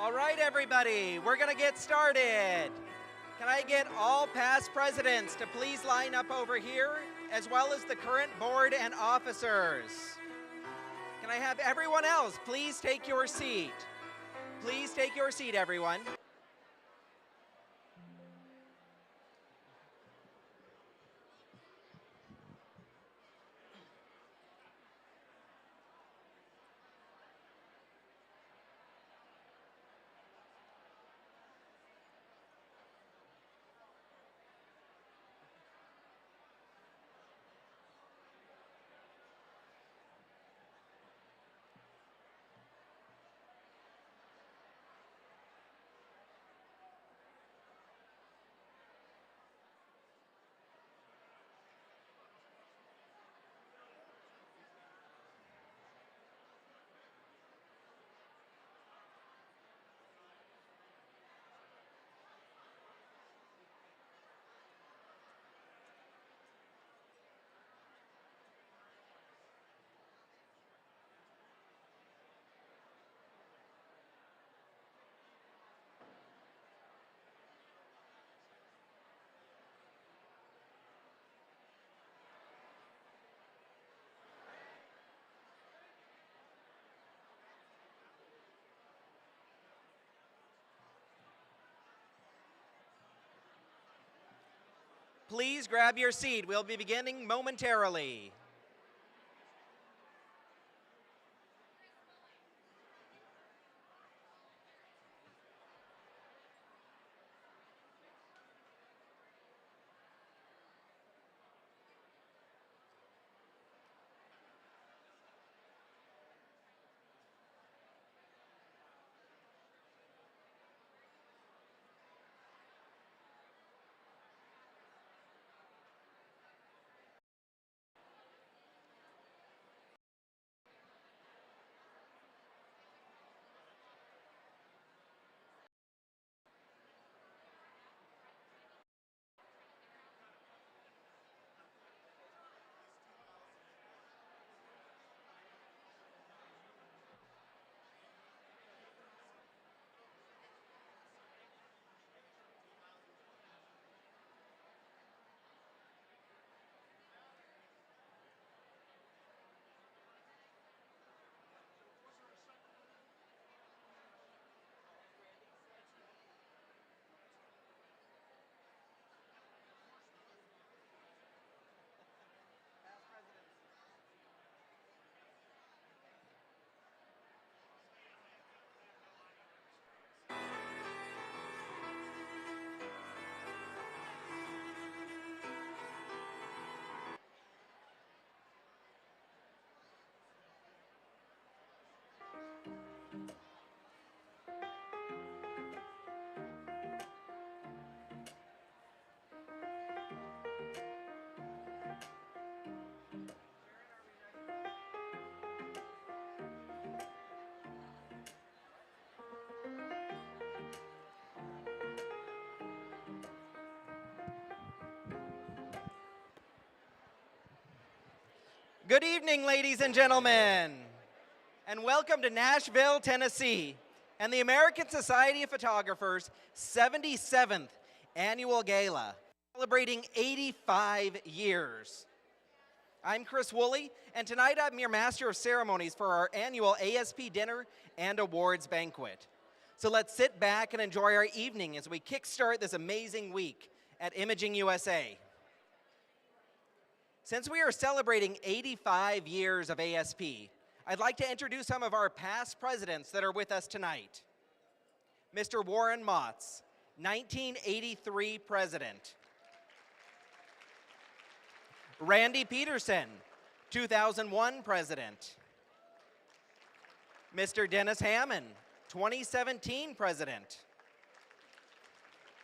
All right, everybody, we're going to get started. Can I get all past presidents to please line up over here, as well as the current board and officers? Can I have everyone else please take your seat? Please take your seat, everyone. Please grab your seat. We'll be beginning momentarily. Good evening, ladies and gentlemen, and welcome to Nashville, Tennessee, and the American Society of Photographers' 77th Annual Gala, celebrating 85 years. I'm Chris Woolley, and tonight I'm your Master of Ceremonies for our annual ASP dinner and awards banquet. So let's sit back and enjoy our evening as we kickstart this amazing week at Imaging USA. Since we are celebrating 85 years of ASP, I'd like to introduce some of our past presidents that are with us tonight. Mr. Warren Motz, 1983 president. Randy Peterson, 2001 president. Mr. Dennis Hammond, 2017 president.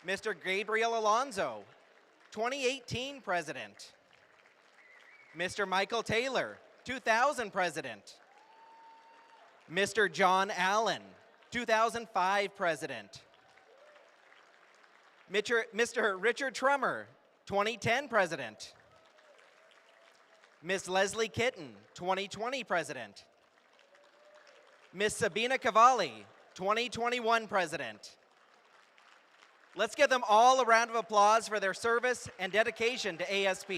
Mr. Gabriel Alonso, 2018 president. Mr. Michael Taylor, 2000 president. Mr. John Allen, 2005 president. Mr. Richard Trummer, 2010 president. Miss Leslie Kitten, 2020 president. Miss Sabina Cavalli, 2021 president. Let's give them all a round of applause for their service and dedication to ASP.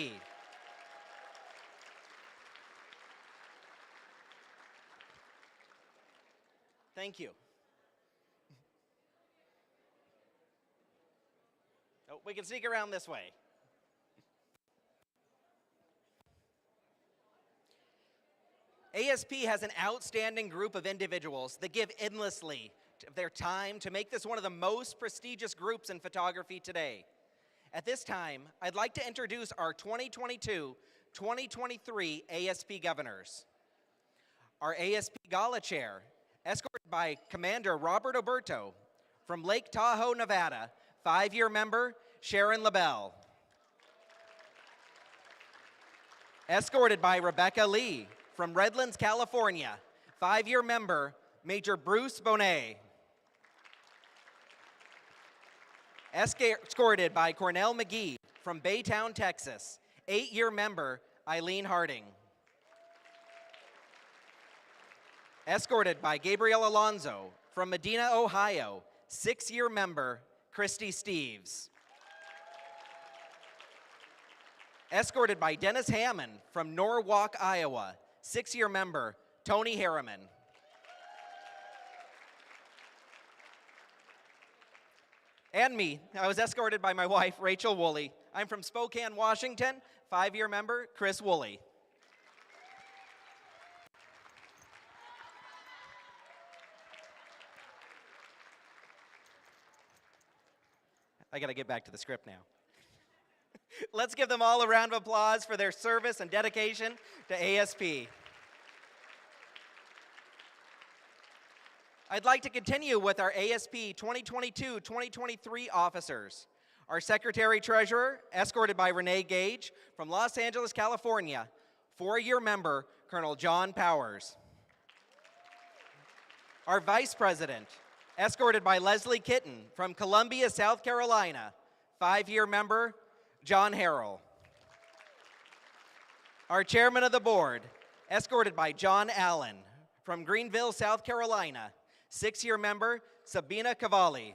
Thank you. Oh, we can sneak around this way. ASP has an outstanding group of individuals that give endlessly of their time to make this one of the most prestigious groups in photography today. At this time, I'd like to introduce our 2022-2023 ASP governors. Our ASP Gala chair, escorted by Commander Robert Oberto from Lake Tahoe, Nevada, 5-year member Sharon LaBelle. Escorted by Rebecca Lee from Redlands, California, 5-year member Major Bruce Bonet. Escorted by Cornell McGee from Baytown, Texas, 8-year member Eileen Harding. Escorted by Gabriel Alonso from Medina, Ohio, 6-year member Christy Steves. Escorted by Dennis Hammond from Norwalk, Iowa, 6-year member Tony Harriman. And me, I was escorted by my wife, Rachel Woolley. I'm from Spokane, Washington, 5-year member Chris Woolley. I gotta get back to the script now. Let's give them all a round of applause for their service and dedication to ASP. I'd like to continue with our ASP 2022-2023 officers. Our Secretary-Treasurer, escorted by Renee Gage from Los Angeles, California, 4-year member Colonel John Powers. Our Vice President, escorted by Leslie Kitten from Columbia, South Carolina, 5-year member John Harrell. Our Chairman of the Board, escorted by John Allen from Greenville, South Carolina, 6-year member Sabina Cavalli.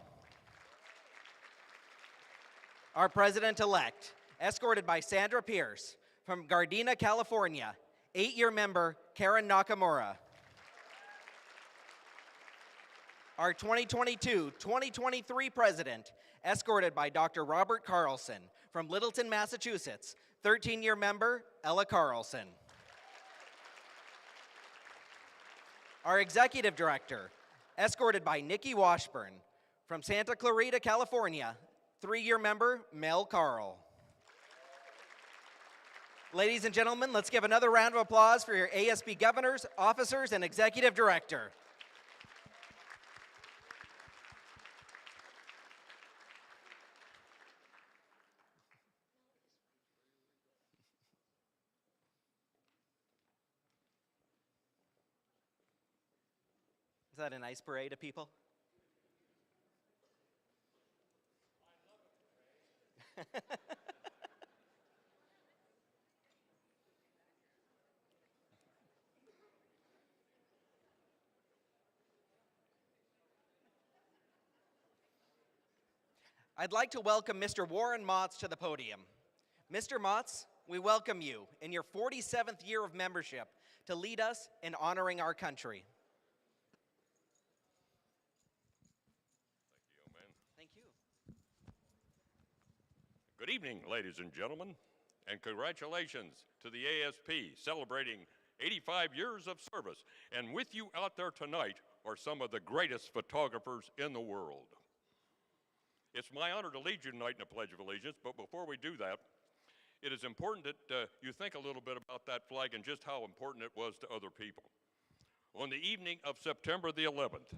Our President-elect, escorted by Sandra Pierce from Gardena, California, 8-year member Karen Nakamura. Our 2022-2023 President, escorted by Dr. Robert Carlson from Littleton, Massachusetts, 13-year member Ella Carlson. Our Executive Director, escorted by Nikki Washburn from Santa Clarita, California, 3-year member Mel Carl. Ladies and gentlemen, let's give another round of applause for your ASP governors, officers, and Executive Director. Is that a nice parade of people? I'd like to welcome Mr. Warren Motz to the podium. Mr. Motz, we welcome you in your 47th year of membership to lead us in honoring our country. Thank you, man. Thank you. Good evening, ladies and gentlemen, and congratulations to the ASP celebrating 85 years of service. And with you out there tonight are some of the greatest photographers in the world. It's my honor to lead you tonight in the Pledge of Allegiance, but before we do that, it is important that you think a little bit about that flag and just how important it was to other people. On the evening of September the 11th,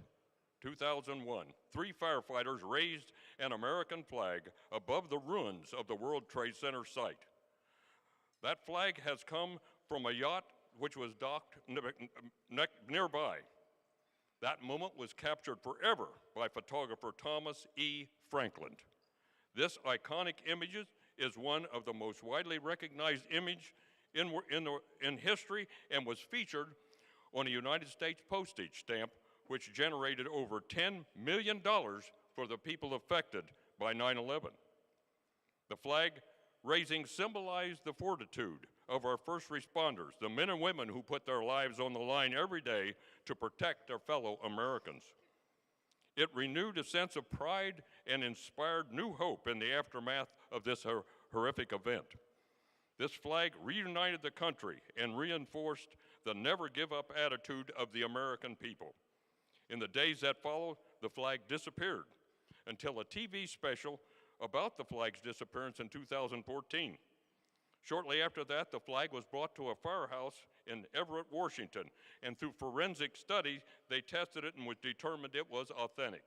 2001, 3 firefighters raised an American flag above the ruins of the World Trade Center site. That flag has come from a yacht which was docked nearby. That moment was captured forever by photographer Thomas E. Franklin. This iconic image is one of the most widely recognized images in history and was featured on a United States postage stamp which generated over $10 million for the people affected by 9/11. The flag raising symbolized the fortitude of our first responders, the men and women who put their lives on the line every day to protect their fellow Americans. It renewed a sense of pride and inspired new hope in the aftermath of this horrific event. This flag reunited the country and reinforced the never-give-up attitude of the American people. In the days that followed, the flag disappeared until a TV special about the flag's disappearance in 2014. Shortly after that, the flag was brought to a firehouse in Everett, Washington, and through forensic study, they tested it and was determined it was authentic.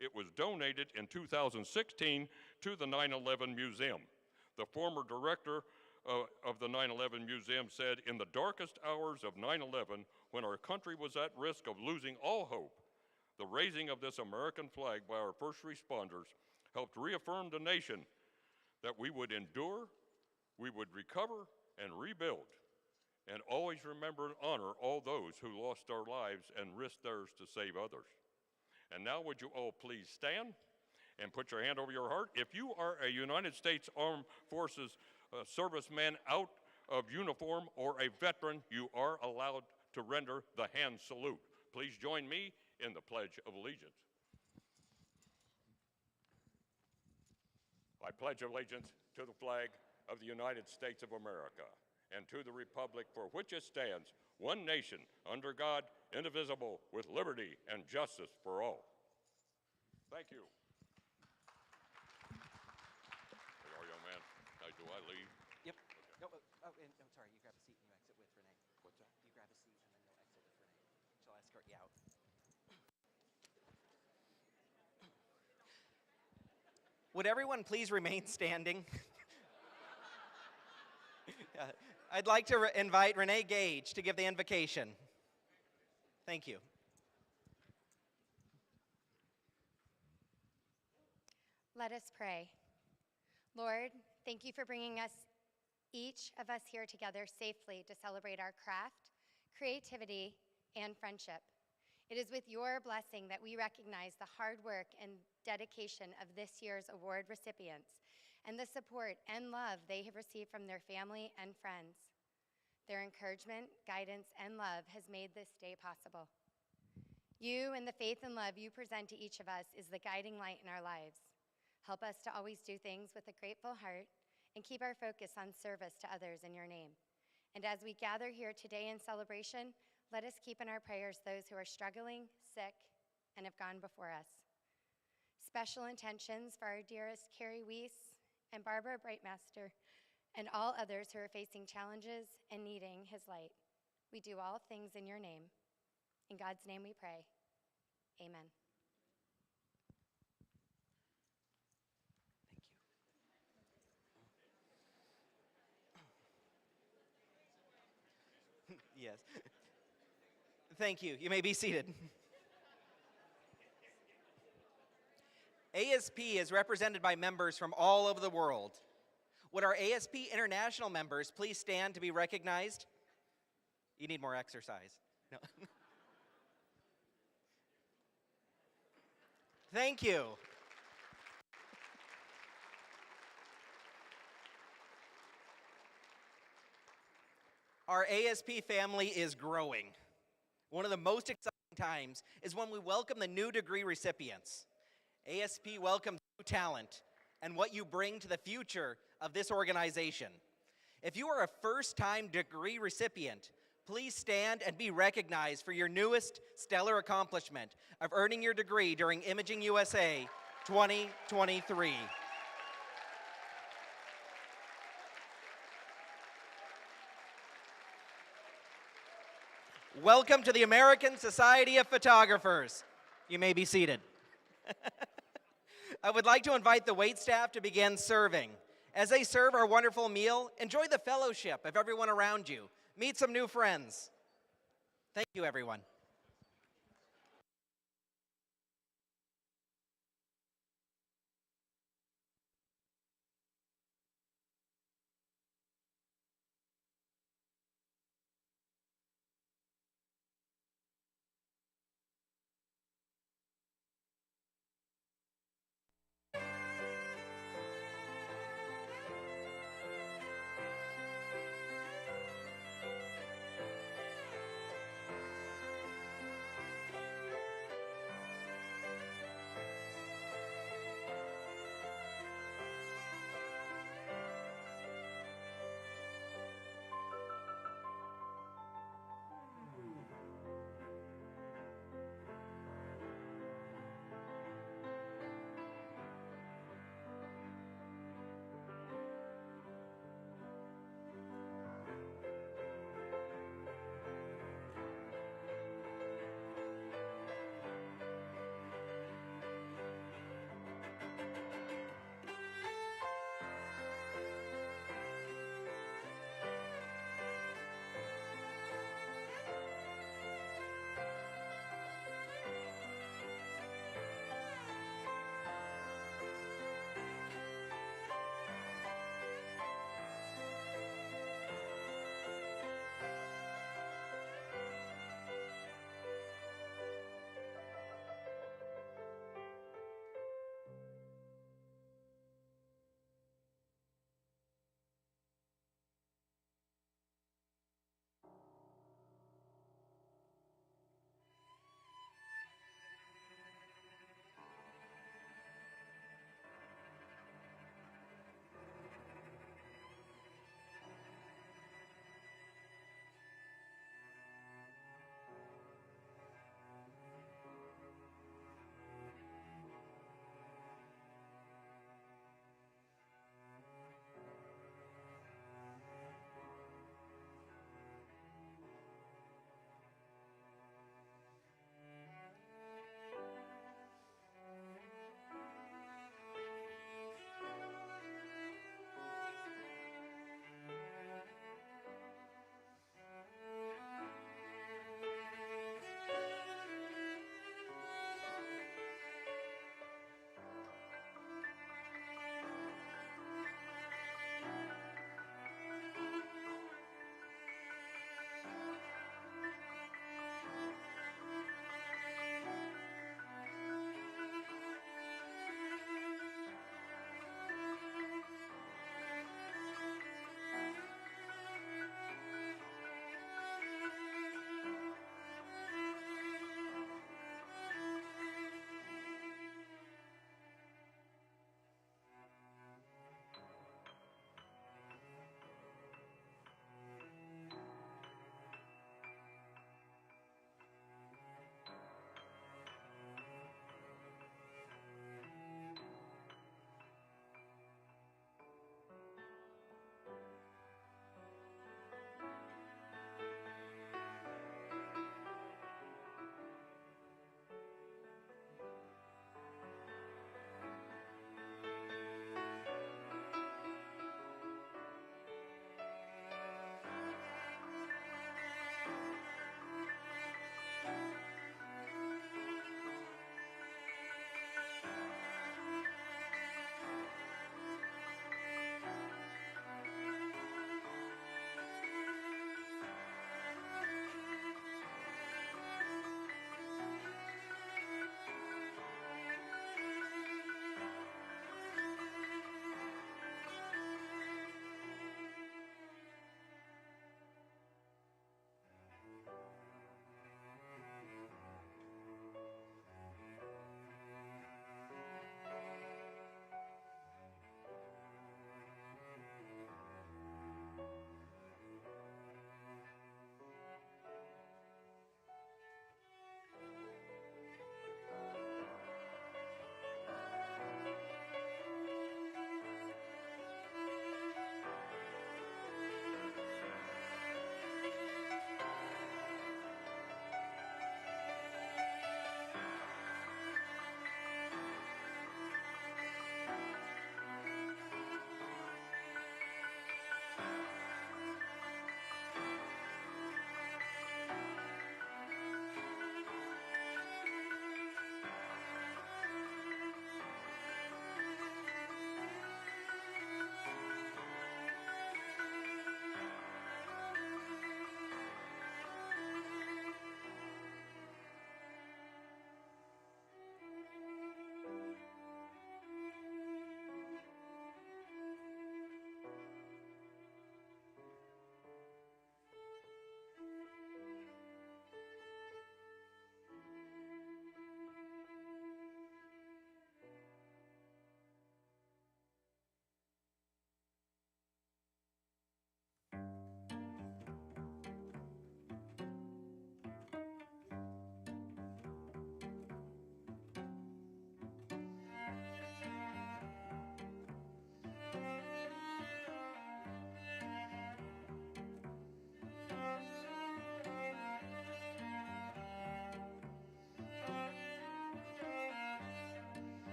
It was donated in 2016 to the 9/11 Museum. The former director of the 9/11 Museum said, "In the darkest hours of 9/11, when our country was at risk of losing all hope, the raising of this American flag by our first responders helped reaffirm the nation that we would endure, we would recover and rebuild, and always remember and honor all those who lost their lives and risked theirs to save others." And now would you all please stand and put your hand over your heart. If you are a United States Armed Forces serviceman out of uniform or a veteran, you are allowed to render the hand salute. Please join me in the Pledge of Allegiance. I pledge allegiance to the flag of the United States of America and to the republic for which it stands, one nation, under God, indivisible, with liberty and justice for all. Thank you. There you are, young man. Now, do I leave? Yep. No, and I'm sorry, you grab a seat and you exit with Renee. What's that? You grab a seat and then you'll exit with Renee. She'll escort you out. Would everyone please remain standing? I'd like to invite Renee Gage to give the invocation. Thank you. Let us pray. Lord, thank you for bringing each of us here together safely to celebrate our craft, creativity, and friendship. It is with your blessing that we recognize the hard work and dedication of this year's award recipients and the support and love they have received from their family and friends. Their encouragement, guidance, and love has made this day possible. You and the faith and love you present to each of us is the guiding light in our lives. Help us to always do things with a grateful heart and keep our focus on service to others in your name. And as we gather here today in celebration, let us keep in our prayers those who are struggling, sick, and have gone before us. Special intentions for our dearest Carrie Weiss and Barbara Brightmaster and all others who are facing challenges and needing his light. We do all things in your name. In God's name we pray. Amen. Thank you. Yes. Thank you. You may be seated. ASP is represented by members from all over the world. Would our ASP international members please stand to be recognized? You need more exercise. No. Thank you. Our ASP family is growing. One of the most exciting times is when we welcome the new degree recipients. ASP welcomes new talent and what you bring to the future of this organization. If you are a first-time degree recipient, please stand and be recognized for your newest stellar accomplishment of earning your degree during Imaging USA 2023. Welcome to the American Society of Photographers. You may be seated. I would like to invite the waitstaff to begin serving. As they serve our wonderful meal, enjoy the fellowship of everyone around you. Meet some new friends. Thank you, everyone.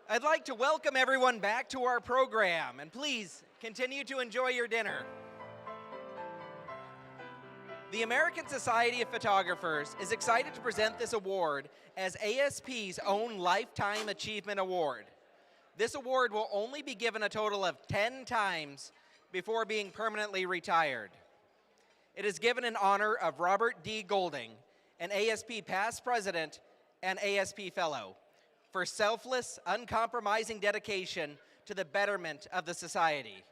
I'd like to welcome everyone back to our program, and please continue to enjoy your dinner. The American Society of Photographers is excited to present this award as ASP's own Lifetime Achievement Award. This award will only be given a total of 10 times before being permanently retired. It is given in honor of Robert D. Golding, an ASP past president and ASP fellow, for selfless, uncompromising dedication to the betterment of the society.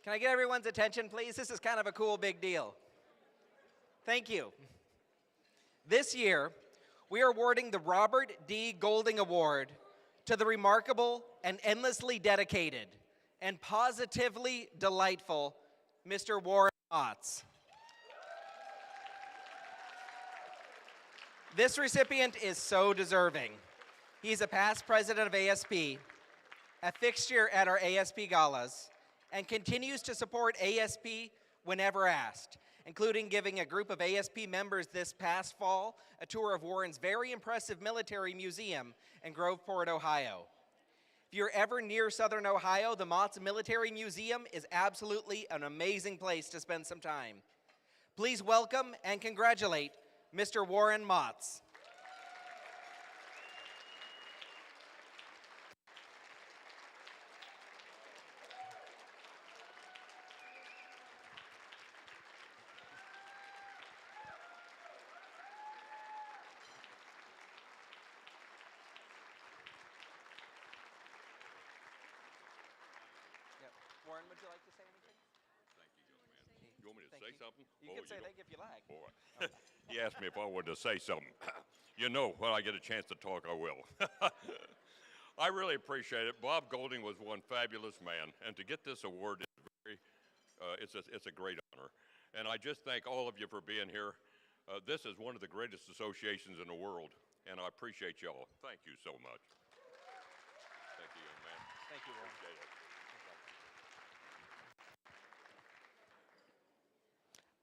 Can I get everyone's attention, please? This is kind of a cool big deal. Thank you. This year, we are awarding the Robert D. Golding Award to the remarkable and endlessly dedicated and positively delightful Mr. Warren Motz. This recipient is so deserving. He's a past president of ASP, a fixture at our ASP galas, and continues to support ASP whenever asked, including giving a group of ASP members this past fall a tour of Warren's very impressive military museum in Groveport, Ohio. If you're ever near Southern Ohio, the Motz Military Museum is absolutely an amazing place to spend some time. Please welcome and congratulate Mr. Warren Motz. Warren, would you like to say anything? Thank you, young man. You want me to Thank say you. something? You can say thank you if you like. Boy. He asked me if I wanted to say something. You know, when I get a chance to talk, I will. I really appreciate it. Bob Golding was one fabulous man, and to get this award is it's a great honor. And I just thank all of you for being here. This is one of the greatest associations in the world, and I appreciate y'all. Thank you so much. Thank you, young man. Thank you, Warren. Appreciate it.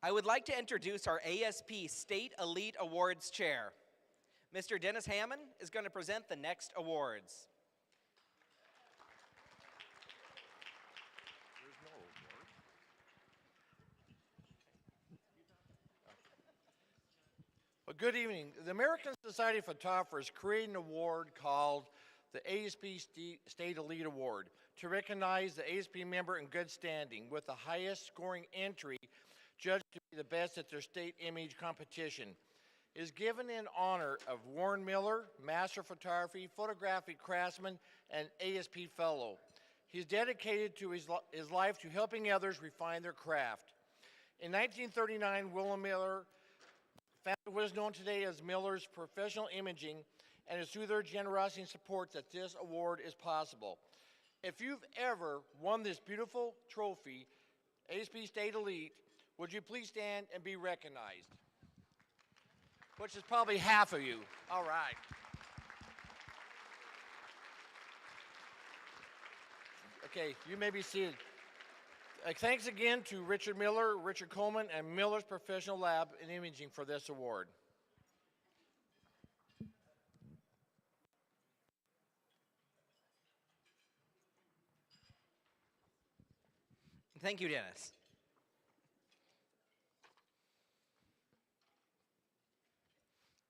I would like to introduce our ASP State Elite Awards Chair. Mr. Dennis Hammond is going to present the next awards. Well, good evening. The American Society of Photographers created an award called the ASP State Elite Award to recognize the ASP member in good standing with the highest scoring entry judged to be the best at their state image competition. It is given in honor of Warren Miller, Master of Photography, Photographic Craftsman, and ASP Fellow. He's dedicated to his life to helping others refine their craft. In 1939, William Miller founded what is known today as Miller's Professional Imaging, and it's through their generosity and support that this award is possible. If you've ever won this beautiful trophy, ASP State Elite, would you please stand and be recognized? Which is probably half of you. All right. Okay, you may be seated. Thanks again to Richard Miller, Richard Coleman, and Miller's Professional Lab in Imaging for this award. Thank you, Dennis.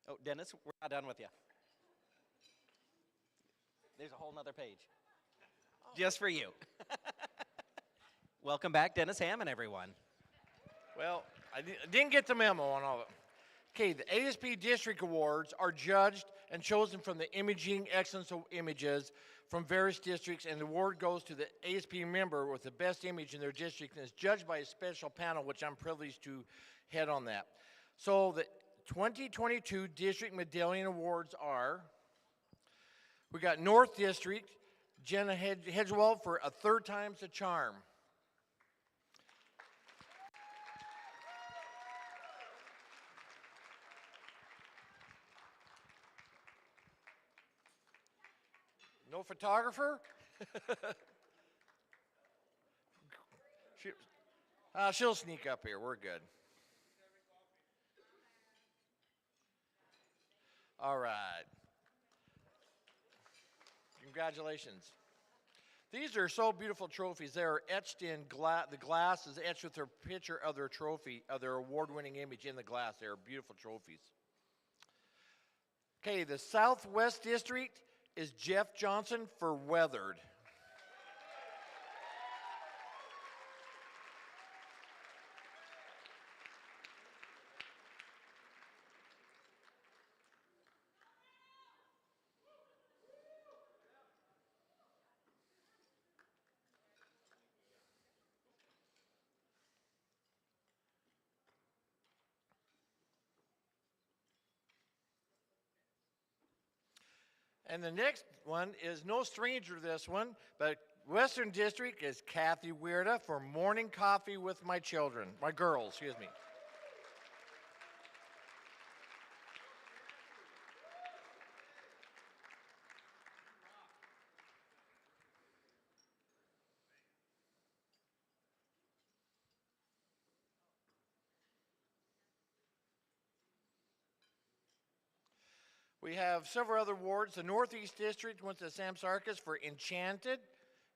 Oh, Dennis, we're not done with you. There's a whole nother page. Just for you. Welcome back, Dennis Hammond, everyone. Well, I didn't get the memo on all of it. Okay, the ASP District Awards are judged and chosen from the imaging excellence of images from various districts, and the award goes to the ASP member with the best image in their district, and is judged by a special panel, which I'm privileged to head on that. So the 2022 District Medallion Awards are, we got North District, Jenna Hedgewell for A Third Time's a Charm. No photographer? She'll sneak up here. We're good. All right. Congratulations. These are so beautiful trophies. They are etched in glass. The glass is etched with their picture of their trophy, of their award-winning image in the glass. They are beautiful trophies. Okay, the Southwest District is Jeff Johnson for Weathered. And the next one is no stranger to this one, but Western District is Kathy Weirda for Morning Coffee with My Children, my girls, excuse me. We have several other awards. The Northeast District went to Sam Sarkis for Enchanted,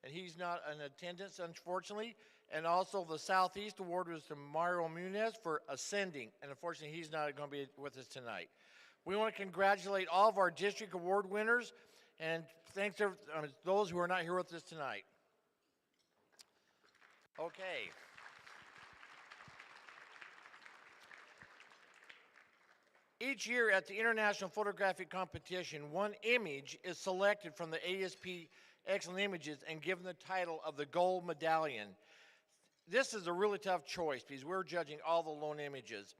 and he's not in attendance, unfortunately. And also the Southeast Award was to Mario Munez for Ascending, and unfortunately he's not going to be with us tonight. We want to congratulate all of our district award winners, and thanks to those who are not here with us tonight. Okay. Each year at the International Photographic Competition, one image is selected from the ASP Excellent Images and given the title of the Gold Medallion. This is a really tough choice because we're judging all the lone images.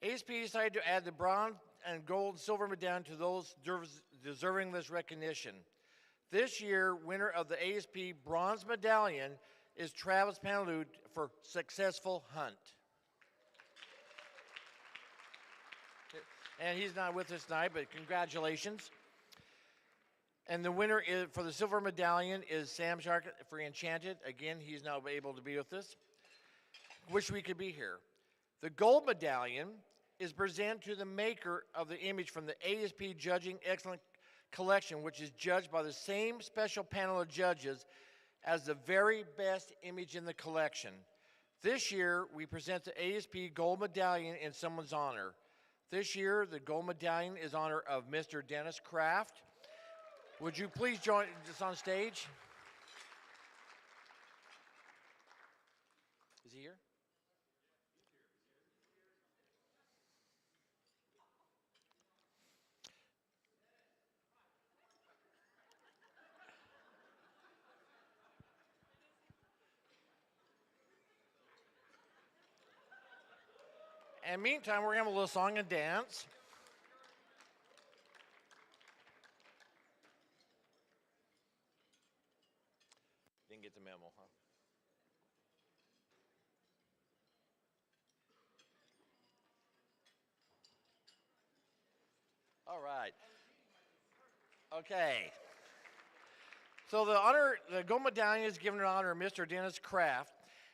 ASP decided to add the bronze and gold and silver medallion to those deserving this recognition. This year, winner of the ASP Bronze Medallion is Travis Panalud for Successful Hunt. And he's not with us tonight, but congratulations. And the winner is, for the silver medallion is Sam Shark for Enchanted. Again, he's not able to be with us. Wish we could be here. The gold medallion is presented to the maker of the image from the ASP Judging Excellent Collection, which is judged by the same special panel of judges as the very best image in the collection. This year, we present the ASP Gold Medallion in someone's honor. This year, the gold medallion is in honor of Mr. Dennis Kraft. Would you please join us on stage? Is he here? And meantime, we're going to have a little song and dance. Didn't get the memo, huh? All right. Okay. So the gold medallion is given in honor of Mr. Dennis Kraft,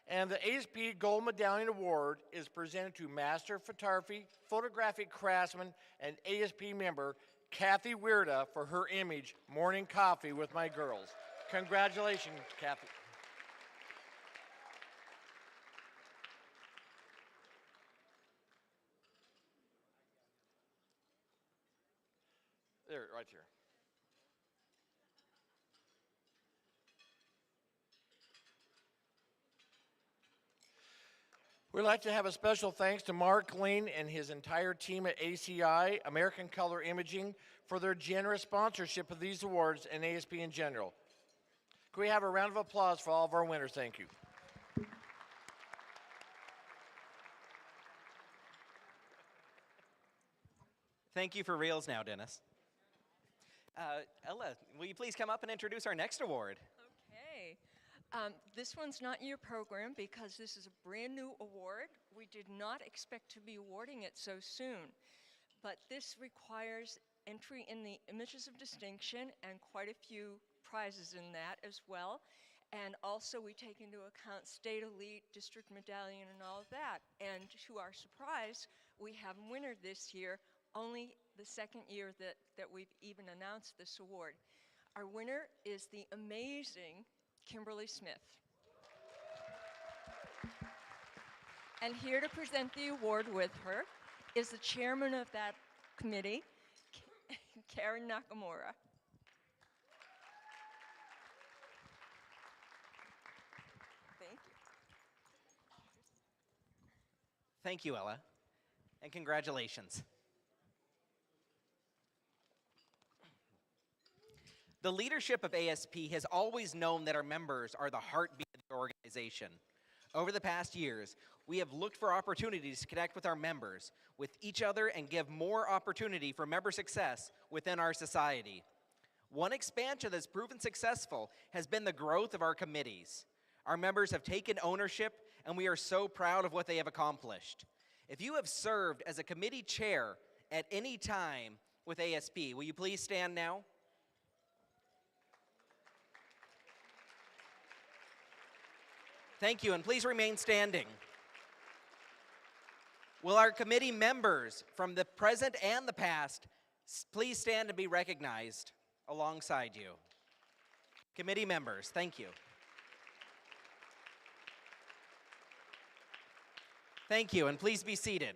and the ASP Gold Medallion Award is presented to Master Photography, Photographic Craftsman, and ASP member Kathy Weirda for her image, Morning Coffee with My Girls. Congratulations, Kathy. There, right here. We'd like to have a special thanks to Mark Lane and his entire team at ACI, American Color Imaging, for their generous sponsorship of these awards and ASP in general. Can we have a round of applause for all of our winners? Thank you. Thank you for reels now, Dennis. Ella, will you please come up and introduce our next award? Okay. This one's not in your program because this is a brand new award. We did not expect to be awarding it so soon, but this requires entry in the Images of Distinction and quite a few prizes in that as well. And also we take into account State Elite, District Medallion, and all of that. And to our surprise, we have a winner this year, only the second year that we've even announced this award. Our winner is the amazing Kimberly Smith. And here to present the award with her is the chairman of that committee, Karen Nakamura. Thank you. Thank you, Ella, and congratulations. The leadership of ASP has always known that our members are the heartbeat of the organization. Over the past years, we have looked for opportunities to connect with our members, with each other, and give more opportunity for member success within our society. One expansion that's proven successful has been the growth of our committees. Our members have taken ownership, and we are so proud of what they have accomplished. If you have served as a committee chair at any time with ASP, will you please stand now? Thank you, and please remain standing. Will our committee members from the present and the past please stand and be recognized alongside you? Committee members, thank you. Thank you, and please be seated.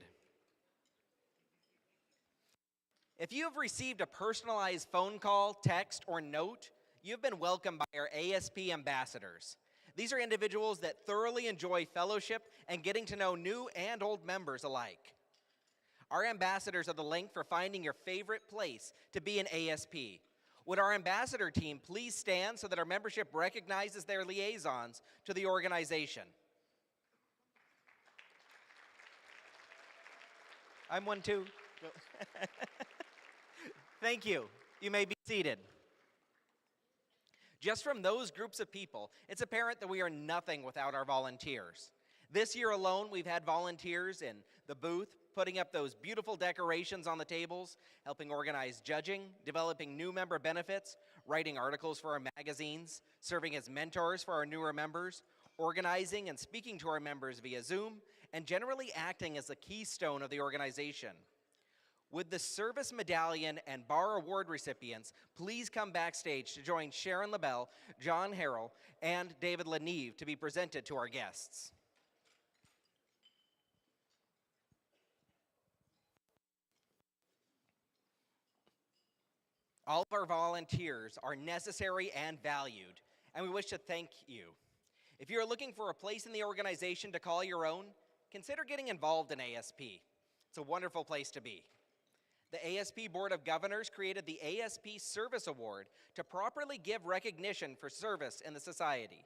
If you have received a personalized phone call, text, or note, you have been welcomed by our ASP ambassadors. These are individuals that thoroughly enjoy fellowship and getting to know new and old members alike. Our ambassadors are the link for finding your favorite place to be in ASP. Would our ambassador team please stand so that our membership recognizes their liaisons to the organization? I'm one too. Thank you. You may be seated. Just from those groups of people, it's apparent that we are nothing without our volunteers. This year alone, we've had volunteers in the booth, putting up those beautiful decorations on the tables, helping organize judging, developing new member benefits, writing articles for our magazines, serving as mentors for our newer members, organizing and speaking to our members via Zoom, and generally acting as the keystone of the organization. Would the Service Medallion and Bar Award recipients please come backstage to join Sharon LaBelle, John Harrell, and David Leneve to be presented to our guests. All of our volunteers are necessary and valued, and we wish to thank you. If you're looking for a place in the organization to call your own, consider getting involved in ASP. It's a wonderful place to be. The ASP Board of Governors created the ASP Service Award to properly give recognition for service in the society.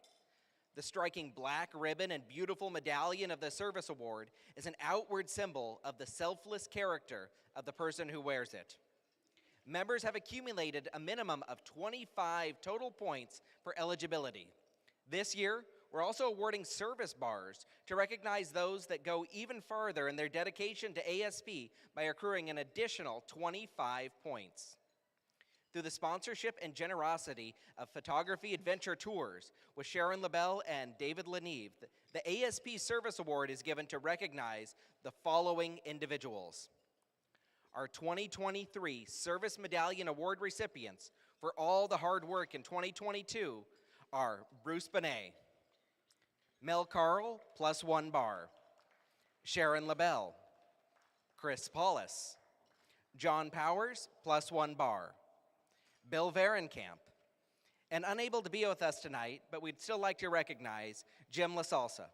The striking black ribbon and beautiful medallion of the Service Award is an outward symbol of the selfless character of the person who wears it. Members have accumulated a minimum of 25 total points for eligibility. This year, we're also awarding service bars to recognize those that go even farther in their dedication to ASP by accruing an additional 25 points. Through the sponsorship and generosity of Photography Adventure Tours with Sharon LaBelle and David Leneve, the ASP Service Award is given to recognize the following individuals. Our 2023 Service Medallion Award recipients for all the hard work in 2022 are Bruce Benet, Mel Carl, +1 bar, Sharon LaBelle, Chris Paulus, John Powers, +1 bar, Bill Varenkamp, and unable to be with us tonight, but we'd still like to recognize Jim LaSalsa.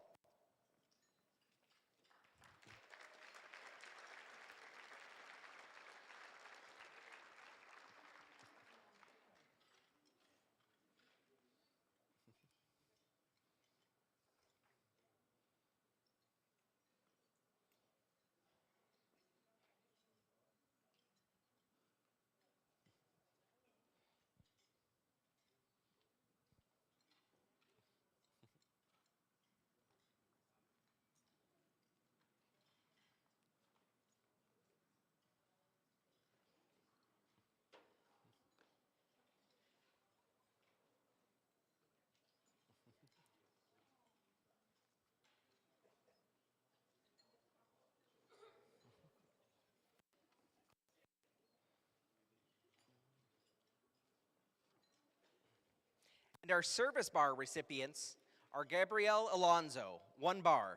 And our service bar recipients are Gabrielle Alonzo, 1 bar.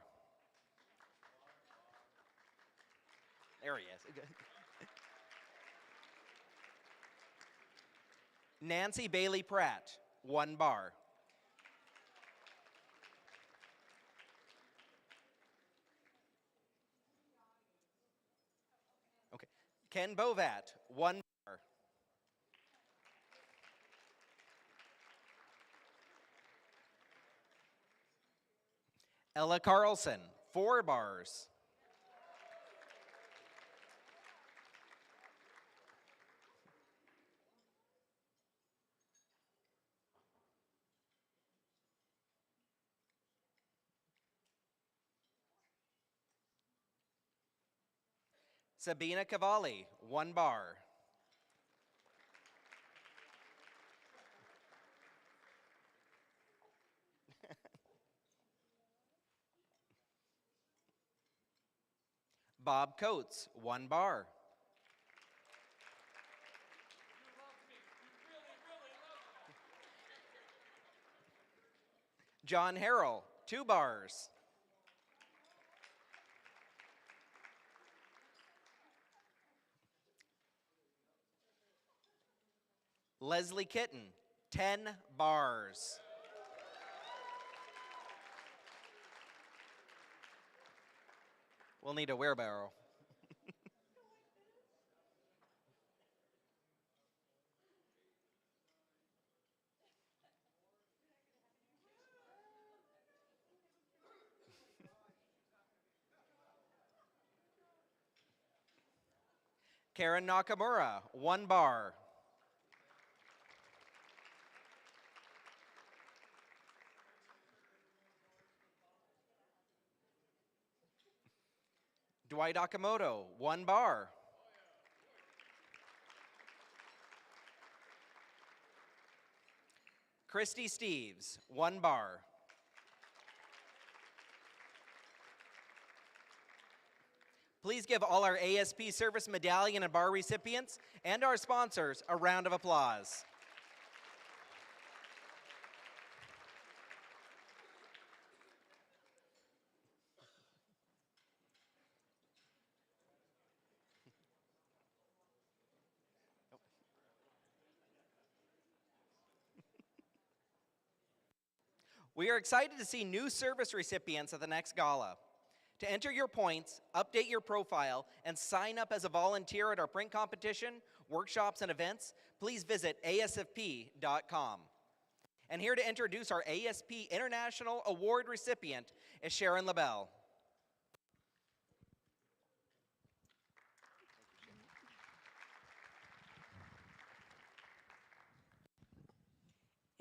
There he is. Nancy Bailey Pratt, 1 bar. Okay. Ken Bovat, 1 bar. Ella Carlson, 4 bars. Sabina Cavalli, 1 bar. Bob Coates, 1 bar. John Harrell, 2 bars. Leslie Kitten, 10 bars. We'll need a wheelbarrow. Karen Nakamura, 1 bar. Dwight Okamoto, 1 bar. Christy Steves, 1 bar. Please give all our ASP Service Medallion and Bar recipients and our sponsors a round of applause. We are excited to see new service recipients at the next gala. To enter your points, update your profile, and sign up as a volunteer at our print competition, workshops, and events, please visit asfp.com. And here to introduce our ASP International Award recipient is Sharon LaBelle.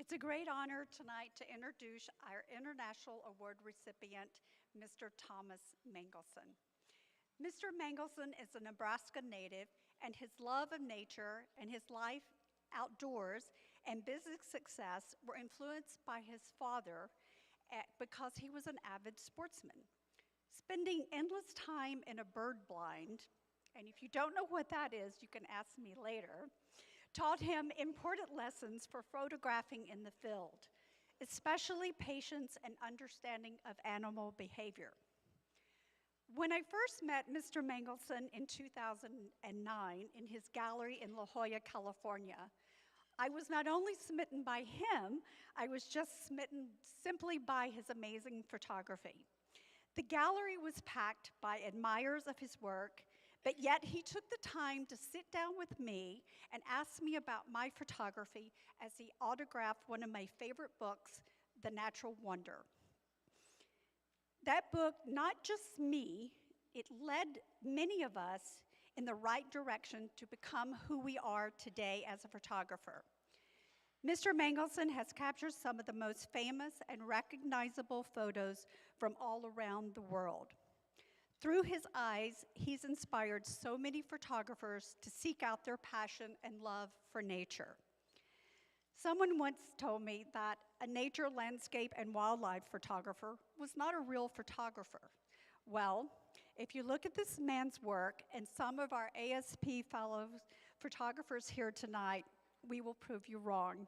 It's a great honor tonight to introduce our International Award recipient, Mr. Thomas Mangelson. Mr. Mangelson is a Nebraska native, and his love of nature and his life outdoors and business success were influenced by his father because he was an avid sportsman. Spending endless time in a bird blind, and if you don't know what that is, you can ask me later, taught him important lessons for photographing in the field, especially patience and understanding of animal behavior. When I first met Mr. Mangelson in 2009 in his gallery in La Jolla, California, I was not only smitten by him, I was just smitten simply by his amazing photography. The gallery was packed by admirers of his work, but yet he took the time to sit down with me and ask me about my photography as he autographed one of my favorite books, The Natural Wonder. That book, not just me, it led many of us in the right direction to become who we are today as a photographer. Mr. Mangelson has captured some of the most famous and recognizable photos from all around the world. Through his eyes, he's inspired so many photographers to seek out their passion and love for nature. Someone once told me that a nature, landscape, and wildlife photographer was not a real photographer. Well, if you look at this man's work and some of our ASP fellow photographers here tonight, we will prove you wrong.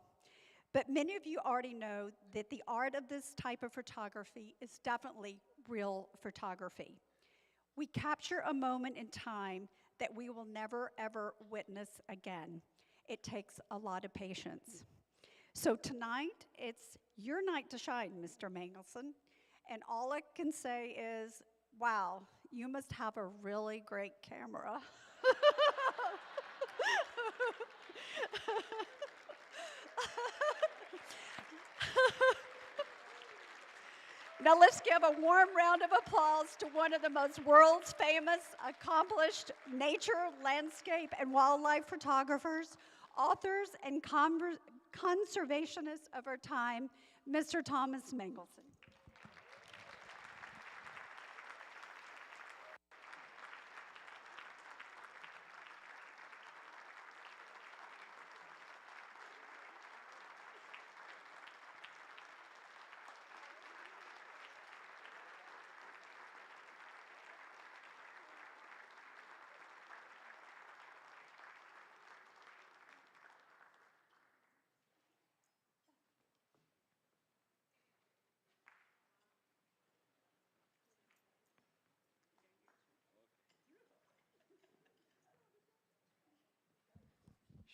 But many of you already know that the art of this type of photography is definitely real photography. We capture a moment in time that we will never, ever witness again. It takes a lot of patience. So tonight, it's your night to shine, Mr. Mangelson. And all I can say is, wow, you must have a really great camera. Now let's give a warm round of applause to one of the most world's famous, accomplished nature, landscape, and wildlife photographers, authors, and conservationists of our time, Mr. Thomas Mangelson.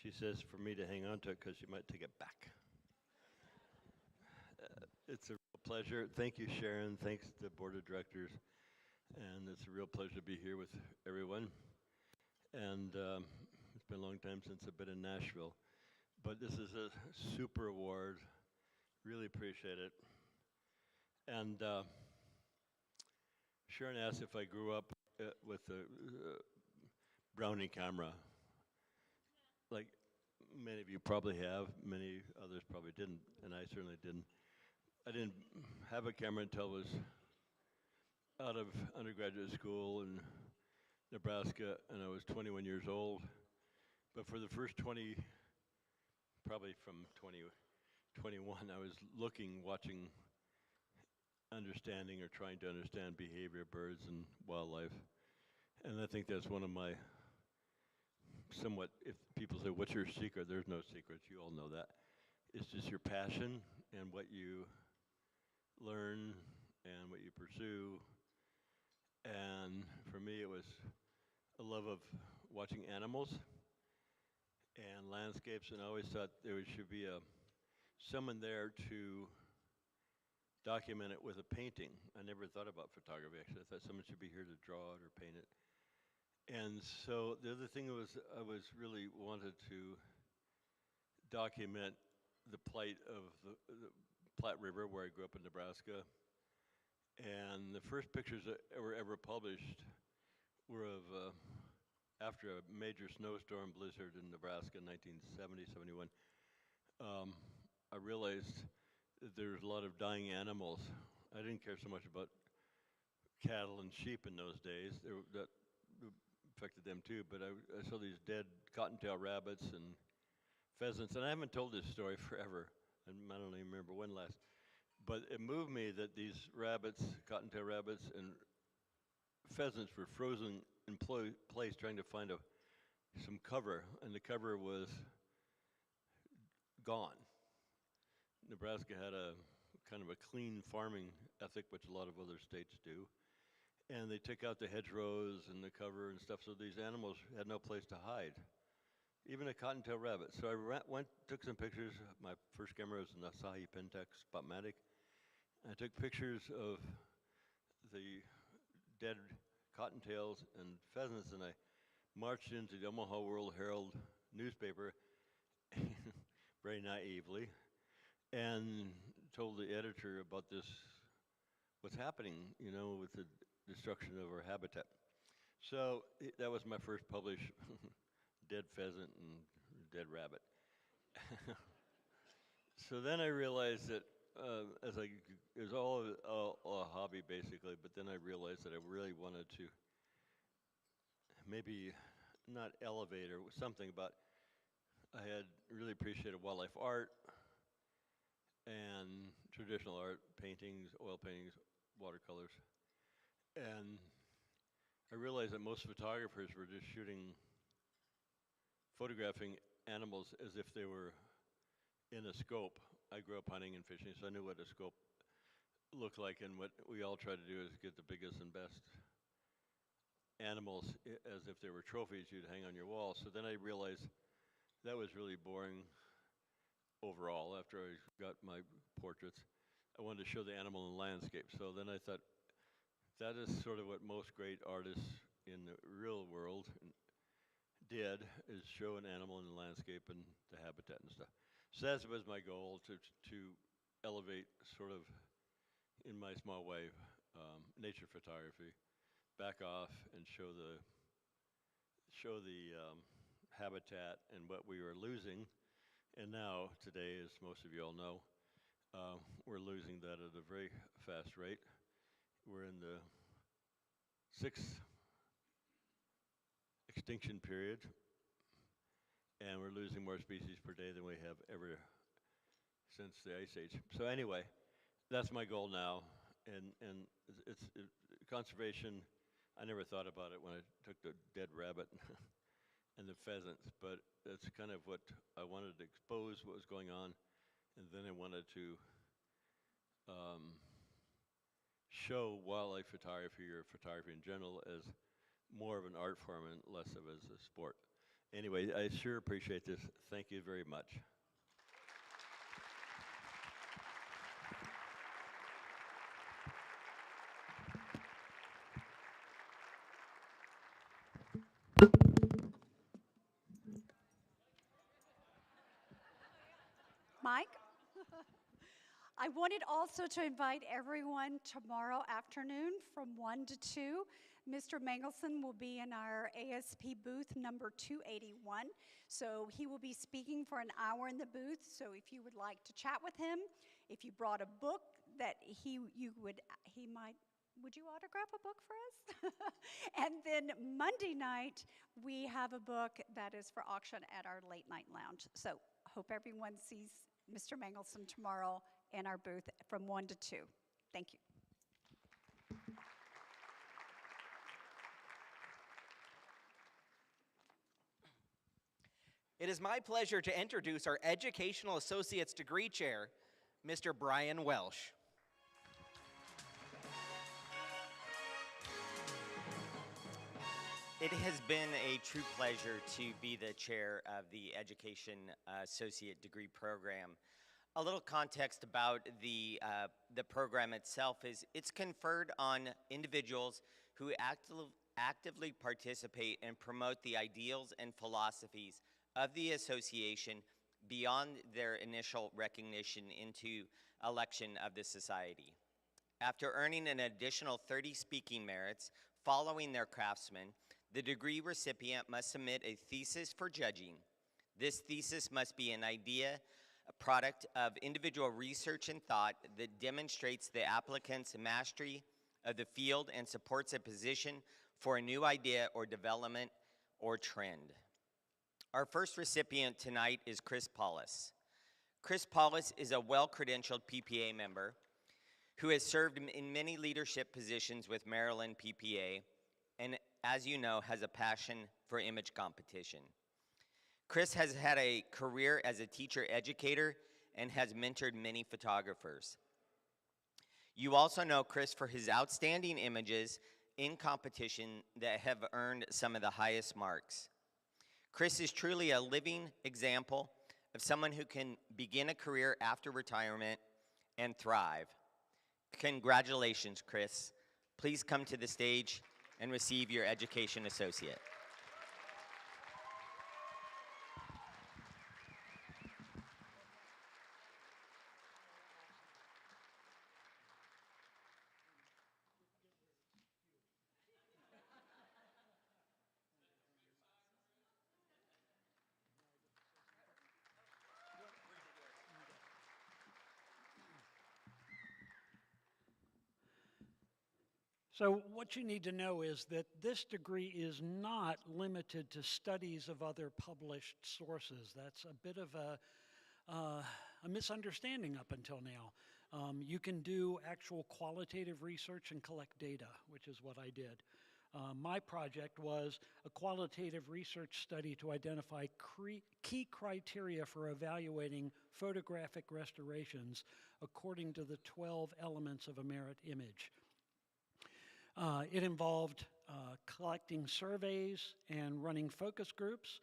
She says for me to hang on to it because she might take it back. It's a real pleasure. Thank you, Sharon. Thanks to the board of directors. And it's a real pleasure to be here with everyone. And it's been a long time since I've been in Nashville. But this is a super award. Really appreciate it. And Sharon asked if I grew up with a Brownie camera. Like many of you probably have, many others probably didn't, and I certainly didn't. I didn't have a camera until I was out of undergraduate school in Nebraska, and I was 21 years old. But for the first 20, probably from 21, I was looking, watching, understanding or trying to understand behavior of birds and wildlife. And I think that's one of my somewhat, if people say, what's your secret? There's no secrets, you all know that. It's just your passion and what you learn and what you pursue. And for me, it was a love of watching animals and landscapes, and I always thought there should be someone there to document it with a painting. I never thought about photography, actually. I thought someone should be here to draw it or paint it. And so the other thing was I was really wanted to document the plight of the Platte River, where I grew up in Nebraska. And the first pictures that were ever published were of after a major snowstorm blizzard in Nebraska in 1970, 71. I realized that there was a lot of dying animals. I didn't care so much about cattle and sheep in those days. That affected them too, but I saw these dead cottontail rabbits and pheasants, and I haven't told this story forever, and I don't even remember when last, but it moved me that these rabbits, cottontail rabbits and pheasants were frozen in place trying to find some cover, and the cover was gone. Nebraska had a kind of a clean farming ethic, which a lot of other states do. And they took out the hedgerows and the cover and stuff, so these animals had no place to hide, even a cottontail rabbit. So I took some pictures. My first camera was an Asahi Pentax Spotmatic. I took pictures of the dead cottontails and pheasants, and I marched into the Omaha World Herald newspaper very naively and told the editor about this, what's happening, with the destruction of our habitat. So that was my first published dead pheasant and dead rabbit. So then I realized that it was all a hobby basically, but then I realized that I really wanted to maybe not elevate or something, but I had really appreciated wildlife art and traditional art, paintings, oil paintings, watercolors. And I realized that most photographers were just photographing animals as if they were in a scope. I grew up hunting and fishing, so I knew what a scope looked like, and what we all try to do is get the biggest and best animals as if they were trophies you'd hang on your wall. So then I realized that was really boring overall. After I got my portraits, I wanted to show the animal in landscape. So then I thought, that is sort of what most great artists in the real world did, is show an animal in the landscape and the habitat and stuff. So that was my goal, to elevate, sort of, in my small way, nature photography, back off and show the habitat and what we were losing. And now, today, as most of you all know, we're losing that at a very fast rate. We're in the 6th extinction period, and we're losing more species per day than we have ever since the Ice Age. So anyway, that's my goal now, and conservation. I never thought about it when I took the dead rabbit and the pheasants, but that's kind of what I wanted to expose, what was going on, and then I wanted to show wildlife photography, or photography in general, as more of an art form and less of as a sport. Anyway, I sure appreciate this. Thank you very much. Mike? I wanted also to invite everyone tomorrow afternoon from 1 to 2. Mr. Mangelson will be in our ASP booth number 281. So he will be speaking for an hour in the booth. So if you would like to chat with him, if you brought a book that would you autograph a book for us? And then Monday night, we have a book that is for auction at our late night lounge. So hope everyone sees Mr. Mangelson tomorrow in our booth from 1 to 2. Thank you. It is my pleasure to introduce our Educational Associate's Degree Chair, Mr. Brian Welsh. It has been a true pleasure to be the chair of the Education Associate Degree Program. A little context about the program itself is it's conferred on individuals who actively participate and promote the ideals and philosophies of the association beyond their initial recognition into election of the society. After earning an additional 30 speaking merits following their craftsman, the degree recipient must submit a thesis for judging. This thesis must be an idea, a product of individual research and thought that demonstrates the applicant's mastery of the field and supports a position for a new idea or development or trend. Our first recipient tonight is Chris Paulus. Chris Paulus is a well-credentialed PPA member who has served in many leadership positions with Maryland PPA, and as you know, has a passion for image competition. Chris has had a career as a teacher educator and has mentored many photographers. You also know Chris for his outstanding images in competition that have earned some of the highest marks. Chris is truly a living example of someone who can begin a career after retirement and thrive. Congratulations, Chris. Please come to the stage and receive your Education Associate. So what you need to know is that this degree is not limited to studies of other published sources. That's a bit of a misunderstanding up until now. You can do actual qualitative research and collect data, which is what I did. My project was a qualitative research study to identify key criteria for evaluating photographic restorations according to the 12 elements of a merit image. It involved collecting surveys and running focus groups.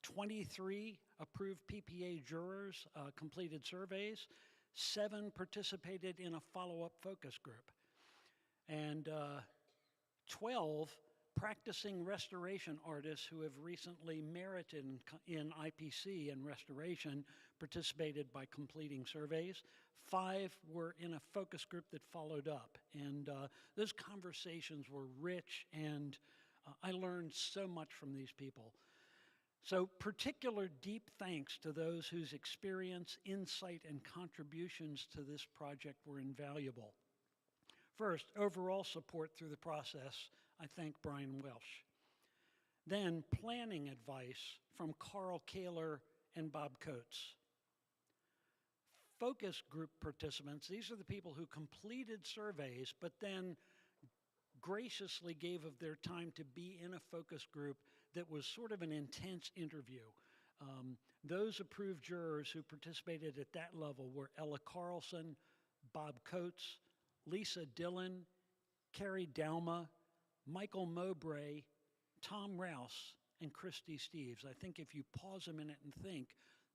23 approved PPA jurors completed surveys. 7 participated in a follow-up focus group. And 12 practicing restoration artists who have recently merited in IPC and restoration participated by completing surveys. 5 were in a focus group that followed up. And those conversations were rich, and I learned so much from these people. So particular deep thanks to those whose experience, insight, and contributions to this project were invaluable. First, overall support through the process, I thank Brian Welsh. Then, planning advice from Carl Kaler and Bob Coates. Focus group participants, these are the people who completed surveys, but then graciously gave of their time to be in a focus group that was sort of an intense interview. Those approved jurors who participated at that level were Ella Carlson, Bob Coates, Lisa Dillon, Carrie Dauma, Michael Mowbray, Tom Rouse, and Christy Steves. I think if you pause a minute and think,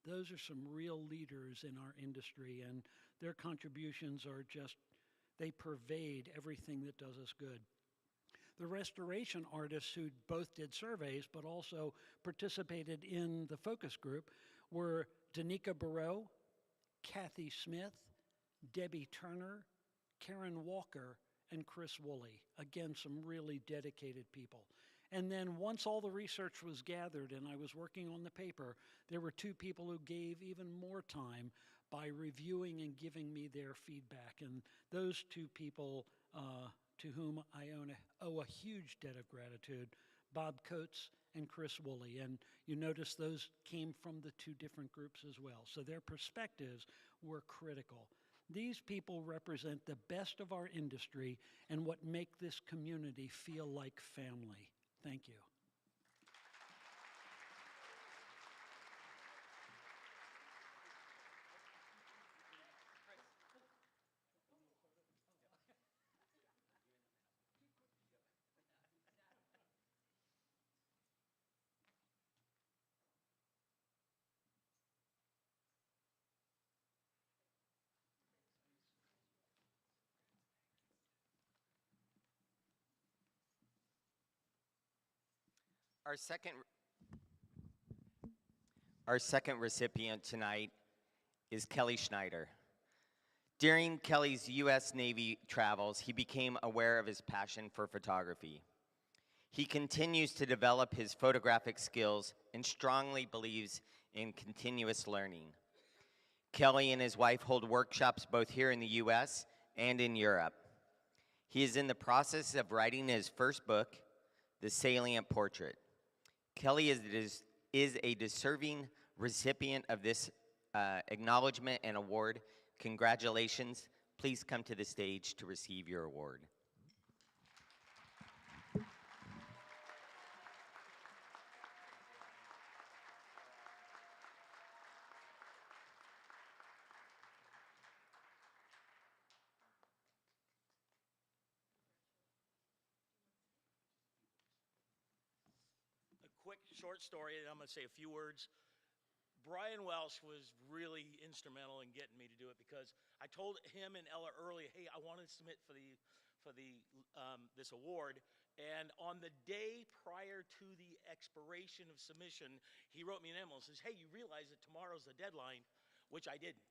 those are some real leaders in our industry, and their contributions are just, they pervade everything that does us good. The restoration artists who both did surveys but also participated in the focus group were Danica Barreau, Kathy Smith, Debbie Turner, Karen Walker, and Chris Woolley. Again, some really dedicated people. And then once all the research was gathered and I was working on the paper, there were 2 people who gave even more time by reviewing and giving me their feedback. And those 2 people to whom I owe a huge debt of gratitude, Bob Coates and Chris Woolley. And you notice those came from the 2 different groups as well. So their perspectives were critical. These people represent the best of our industry and what make this community feel like family. Thank you. Our second recipient tonight is Kelly Schneider. During Kelly's U.S. Navy travels, he became aware of his passion for photography. He continues to develop his photographic skills and strongly believes in continuous learning. Kelly and his wife hold workshops both here in the U.S. and in Europe. He is in the process of writing his first book, The Salient Portrait. Kelly is a deserving recipient of this acknowledgement and award. Congratulations. Please come to the stage to receive your award. Quick short story, and I'm going to say a few words. Brian Welsh was really instrumental in getting me to do it because I told him and Ella earlier, hey, I want to submit for this award. And on the day prior to the expiration of submission, he wrote me an email and says, hey, you realize that tomorrow's the deadline, which I didn't.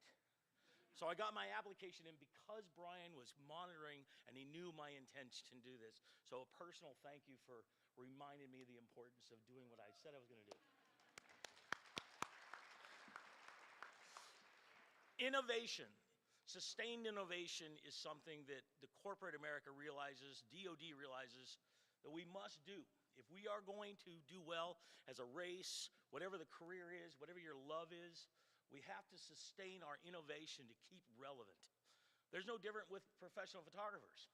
So I got my application in because Brian was monitoring and he knew my intention to do this. So a personal thank you for reminding me of the importance of doing what I said I was going to do. Innovation, sustained innovation is something that the corporate America realizes, DOD realizes, that we must do. If we are going to do well as a race, whatever the career is, whatever your love is, we have to sustain our innovation to keep relevant. There's no different with professional photographers.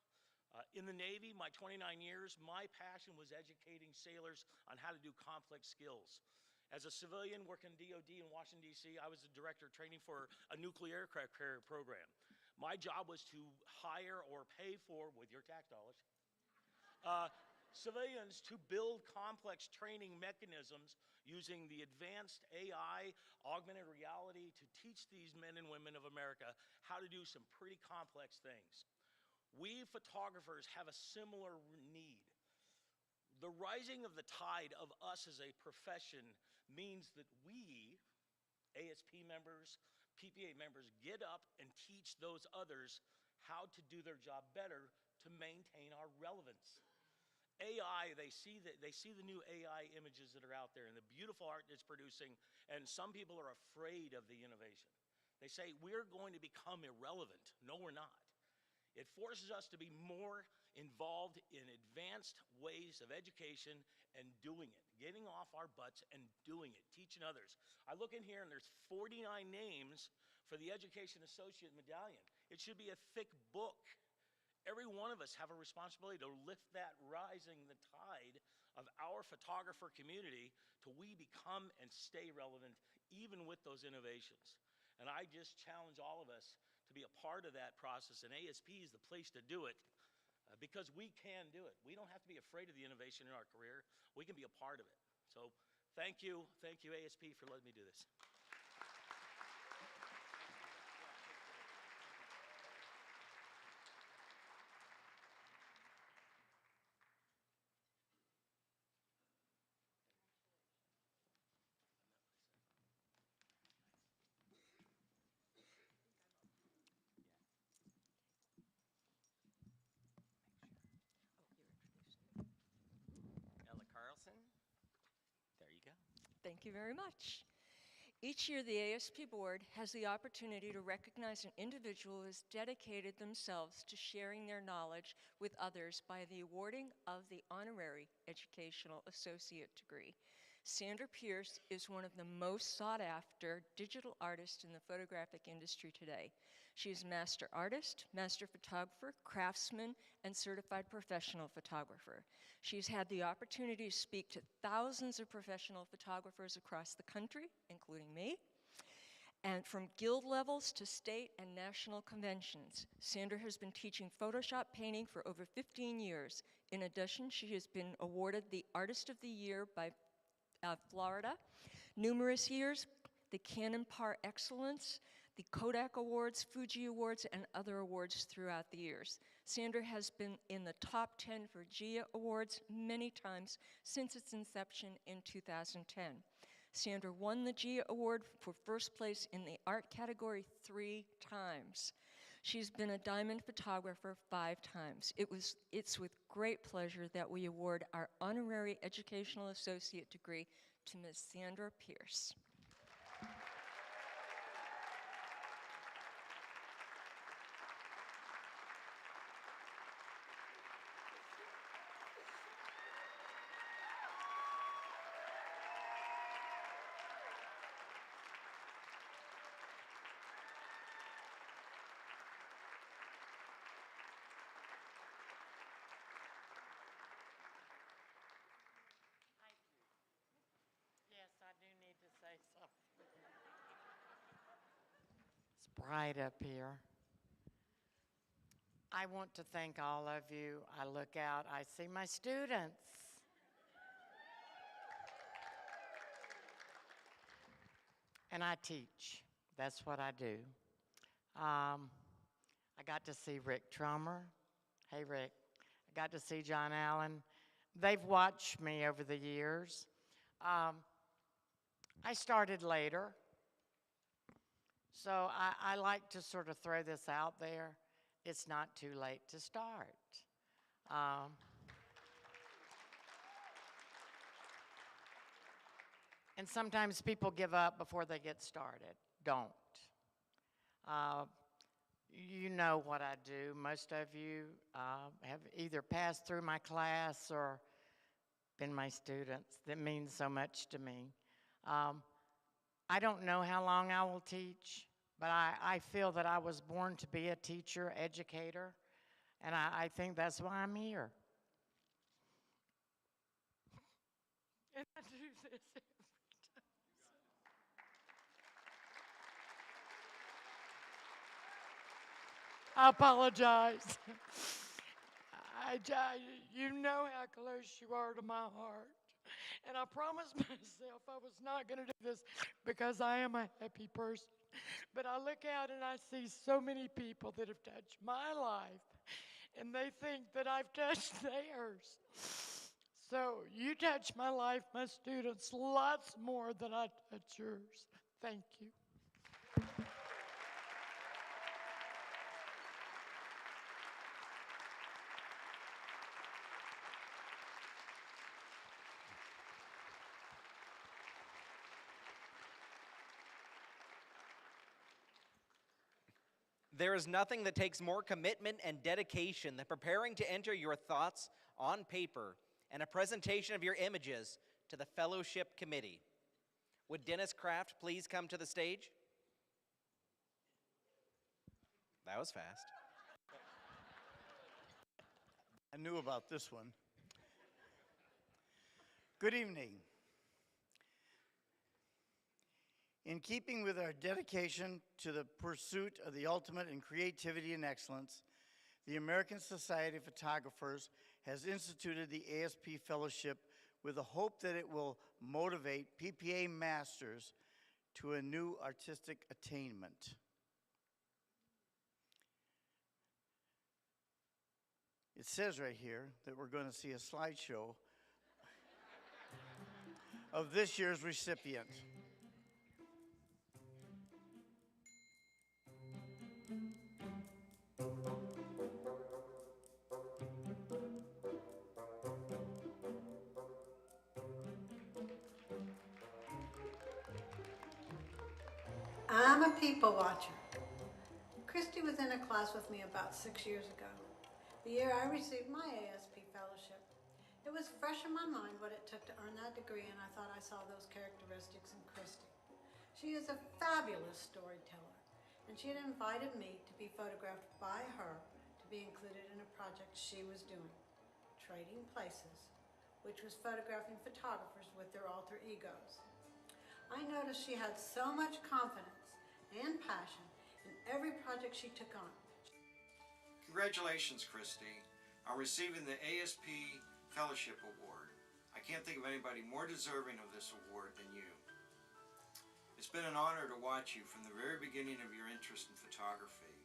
In the Navy, my 29 years, my passion was educating sailors on how to do conflict skills. As a civilian working DOD in Washington, D.C., I was the director of training for a nuclear aircraft carrier program. My job was to hire or pay for, with your tax dollars, civilians to build complex training mechanisms using the advanced AI, augmented reality, to teach these men and women of America how to do some pretty complex things. We photographers have a similar need. The rising of the tide of us as a profession means that we, ASP members, PPA members, get up and teach those others how to do their job better to maintain our relevance. AI, they see the new AI images that are out there and the beautiful art it's producing, and some people are afraid of the innovation. They say, we're going to become irrelevant. No, we're not. It forces us to be more involved in advanced ways of education and doing it, getting off our butts and doing it, teaching others. I look in here and there's 49 names for the Education Associate Medallion. It should be a thick book. Every one of us have a responsibility to lift that rising the tide of our photographer community till we become and stay relevant even with those innovations. And I just challenge all of us to be a part of that process, and ASP is the place to do it because we can do it. We don't have to be afraid of the innovation in our career. We can be a part of it. So thank you ASP for letting me do this. Ella Carlson, there you go. Thank you very much. Each year, the ASP Board has the opportunity to recognize an individual who has dedicated themselves to sharing their knowledge with others by the awarding of the Honorary Educational Associate degree. Sandra Pierce is one of the most sought-after digital artists in the photographic industry today. She is master artist, master photographer, craftsman, and certified professional photographer. She's had the opportunity to speak to thousands of professional photographers across the country, including me, and from guild levels to state and national conventions. Sandra has been teaching Photoshop painting for over 15 years. In addition, she has been awarded the Artist of the Year by Florida, numerous years, the Canon Par Excellence, the Kodak Awards, Fuji Awards, and other awards throughout the years. Sandra has been in the top 10 for GIA Awards many times since its inception in 2010. Sandra won the GIA Award for first place in the art category 3 times. She's been a diamond photographer 5 times. It's with great pleasure that we award our Honorary Educational Associate degree to Ms. Sandra Pierce. Yes, I do need to say something. It's bright up here. I want to thank all of you. I look out, I see my students. And I teach. That's what I do. I got to see Rick Trummer. Hey, Rick. I got to see John Allen. They've watched me over the years. I started later, so I like to sort of throw this out there. It's not too late to start. And sometimes people give up before they get started. Don't. You know what I do. Most of you have either passed through my class or been my students. That means so much to me. I don't know how long I will teach, but I feel that I was born to be a teacher, educator, And I think that's why I'm here. And I do this every time. I apologize. You know how close you are to my heart. And I promised myself I was not going to do this because I am a happy person. But I look out and I see so many people that have touched my life, and they think that I've touched theirs. So you touch my life, my students, lots more than I touch yours. Thank you. There is nothing that takes more commitment and dedication than preparing to enter your thoughts on paper and a presentation of your images to the Fellowship Committee. Would Dennis Kraft please come to the stage? That was fast. I knew about this one. Good evening. In keeping with our dedication to the pursuit of the ultimate in creativity and excellence, the American Society of Photographers has instituted the ASP Fellowship with the hope that it will motivate PPA masters to a new artistic attainment. It says right here that we're going to see a slideshow of this year's recipient. I'm a people watcher. Christy was in a class with me about 6 years ago, the year I received my ASP fellowship. It was fresh in my mind what it took to earn that degree, and I thought I saw those characteristics in Christy. She is a fabulous storyteller, and she had invited me to be photographed by her to be included in a project she was doing, Trading Places, which was photographing photographers with their alter egos. I noticed she had so much confidence and passion in every project she took on. Congratulations, Christy, on receiving the ASP Fellowship Award. I can't think of anybody more deserving of this award than you. It's been an honor to watch you from the very beginning of your interest in photography.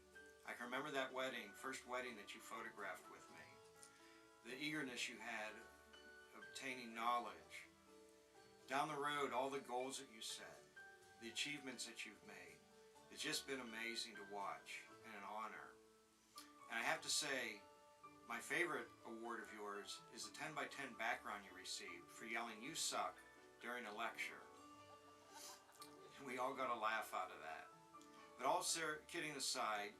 I can remember that first wedding that you photographed with me. The eagerness you had obtaining knowledge. Down the road, all the goals that you set, the achievements that you've made. It's just been amazing to watch and an honor. And I have to say, my favorite award of yours is the 10 by 10 background you received for yelling "you suck" during a lecture. And we all got a laugh out of that. But all kidding aside,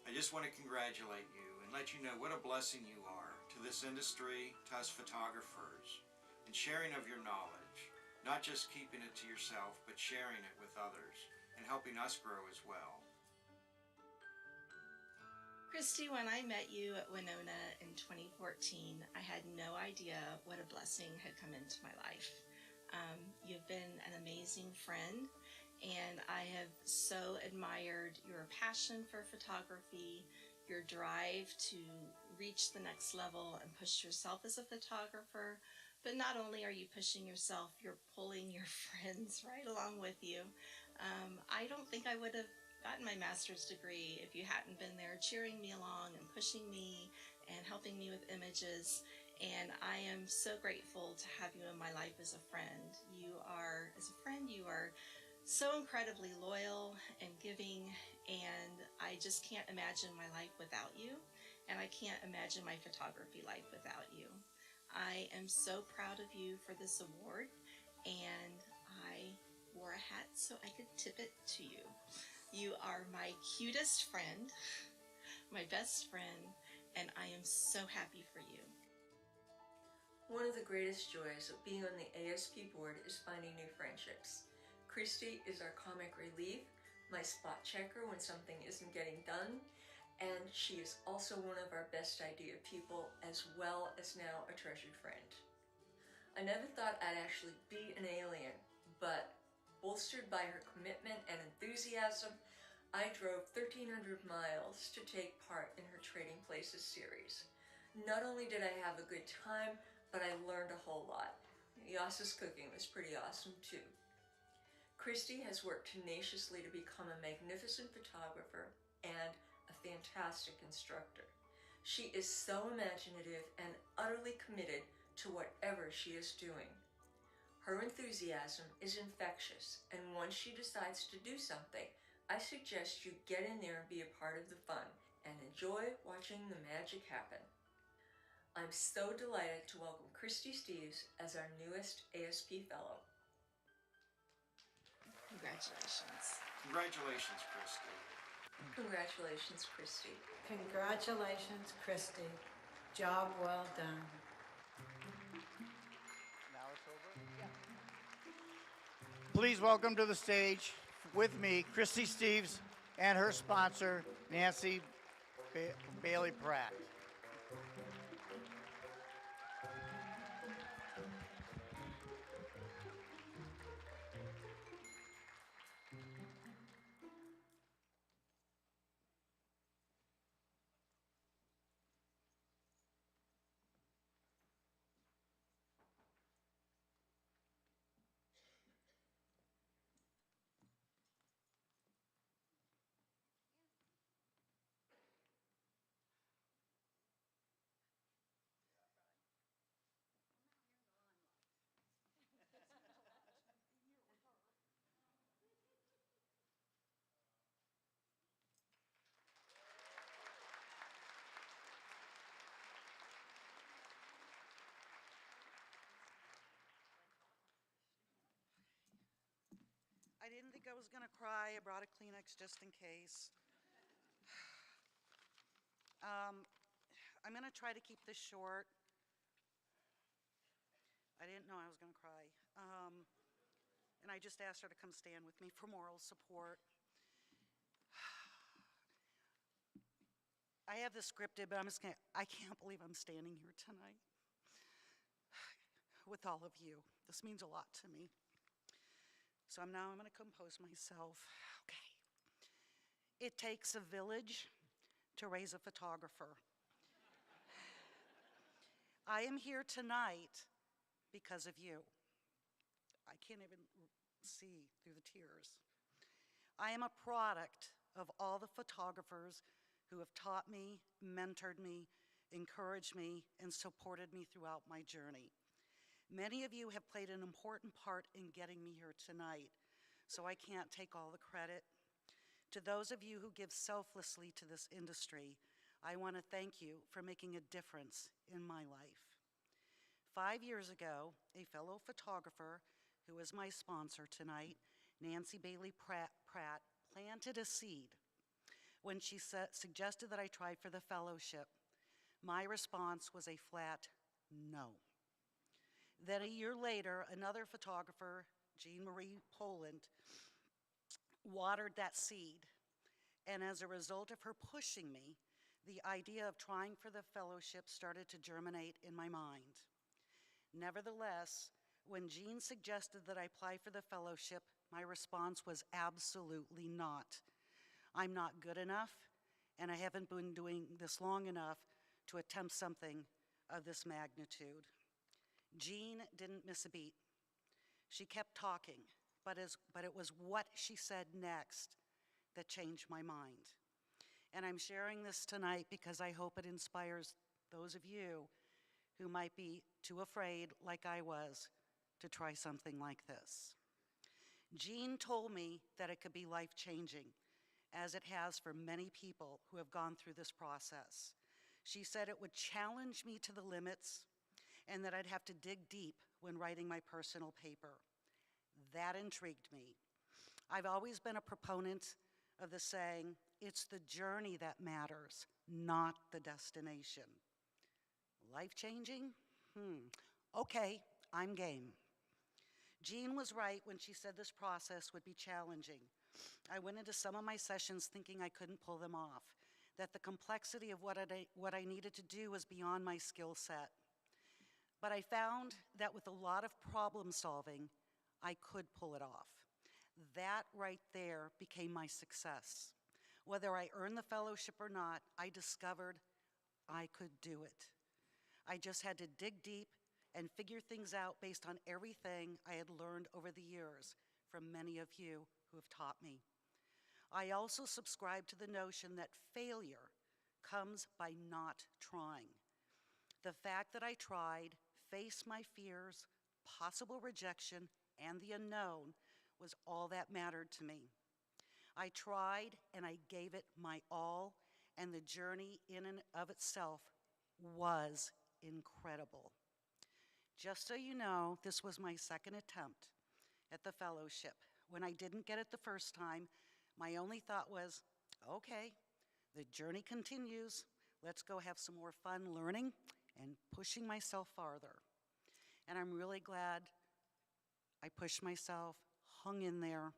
I just want to congratulate you and let you know what a blessing you are to this industry, to us photographers, in sharing of your knowledge, not just keeping it to yourself, but sharing it with others and helping us grow as well. Christy, when I met you at Winona in 2014, I had no idea what a blessing had come into my life. You've been an amazing friend, and I have so admired your passion for photography, your drive to reach the next level and push yourself as a photographer. But not only are you pushing yourself, you're pulling your friends right along with you. I don't think I would have gotten my master's degree if you hadn't been there cheering me along and pushing me and helping me with images. And I am so grateful to have you in my life as a friend. As a friend, you are so incredibly loyal and giving, and I just can't imagine my life without you, and I can't imagine my photography life without you. I am so proud of you for this award, and I wore a hat so I could tip it to you. You are my cutest friend, my best friend, and I am so happy for you. One of the greatest joys of being on the ASP board is finding new friendships. Christy is our comic relief, my spot checker when something isn't getting done, and she is also one of our best idea people, as well as now a treasured friend. I never thought I'd actually be an alien, but bolstered by her commitment and enthusiasm, I drove 1,300 miles to take part in her Trading Places series. Not only did I have a good time, but I learned a whole lot. Yassa's cooking was pretty awesome too. Christy has worked tenaciously to become a magnificent photographer and a fantastic instructor. She is so imaginative and utterly committed to whatever she is doing. Her enthusiasm is infectious, and once she decides to do something, I suggest you get in there and be a part of the fun and enjoy watching the magic happen. I'm so delighted to welcome Christy Steves as our newest ASP Fellow. Congratulations. Congratulations, Christy. Congratulations, Christy. Congratulations, Christy. Job well done. Now it's over? Yeah. Please welcome to the stage with me, Christy Steves, and her sponsor, Nancy Bailey Pratt. I didn't think I was going to cry. I brought a Kleenex just in case. I'm going to try to keep this short. I didn't know I was going to cry. And I just asked her to come stand with me for moral support. I have this scripted, but I can't believe I'm standing here tonight with all of you. This means a lot to me. So I'm going to compose myself. Okay. It takes a village to raise a photographer. I am here tonight because of you. I can't even see through the tears. I am a product of all the photographers who have taught me, mentored me, encouraged me, and supported me throughout my journey. Many of you have played an important part in getting me here tonight, so I can't take all the credit. To those of you who give selflessly to this industry, I want to thank you for making a difference in my life. 5 years ago, a fellow photographer who is my sponsor tonight, Nancy Bailey Pratt, planted a seed when she suggested that I try for the fellowship. My response was a flat no. Then a year later, another photographer, Jean Marie Poland, watered that seed. And as a result of her pushing me, the idea of trying for the fellowship started to germinate in my mind. Nevertheless, when Jean suggested that I apply for the fellowship, my response was absolutely not. I'm not good enough, and I haven't been doing this long enough to attempt something of this magnitude. Jean didn't miss a beat. She kept talking, but it was what she said next that changed my mind. And I'm sharing this tonight because I hope it inspires those of you who might be too afraid, like I was, to try something like this. Jean told me that it could be life-changing, as it has for many people who have gone through this process. She said it would challenge me to the limits and that I'd have to dig deep when writing my personal paper. That intrigued me. I've always been a proponent of the saying, it's the journey that matters, not the destination. Life-changing? Okay, I'm game. Jean was right when she said this process would be challenging. I went into some of my sessions thinking I couldn't pull them off, that the complexity of what I needed to do was beyond my skill set. But I found that with a lot of problem solving, I could pull it off. That right there became my success. Whether I earned the fellowship or not, I discovered I could do it. I just had to dig deep and figure things out based on everything I had learned over the years from many of you who have taught me. I also subscribe to the notion that failure comes by not trying. The fact that I tried, faced my fears, possible rejection, and the unknown was all that mattered to me. I tried and I gave it my all, and the journey in and of itself was incredible. Just so you know, this was my second attempt at the fellowship. When I didn't get it the first time, my only thought was, okay, the journey continues. Let's go have some more fun learning and pushing myself farther. And I'm really glad I pushed myself, hung in there,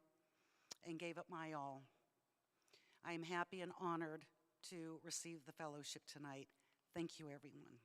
and gave it my all. I am happy and honored to receive the fellowship tonight. Thank you, everyone.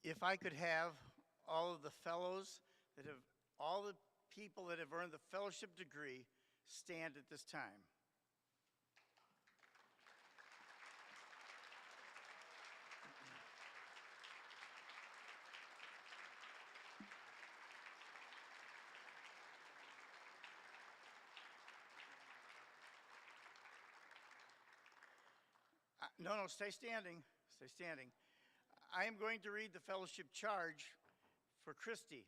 If I could have all of the fellows that have, all the people that have earned the fellowship degree stand at this time. No, stay standing, stay standing. I am going to read the fellowship charge for Christy,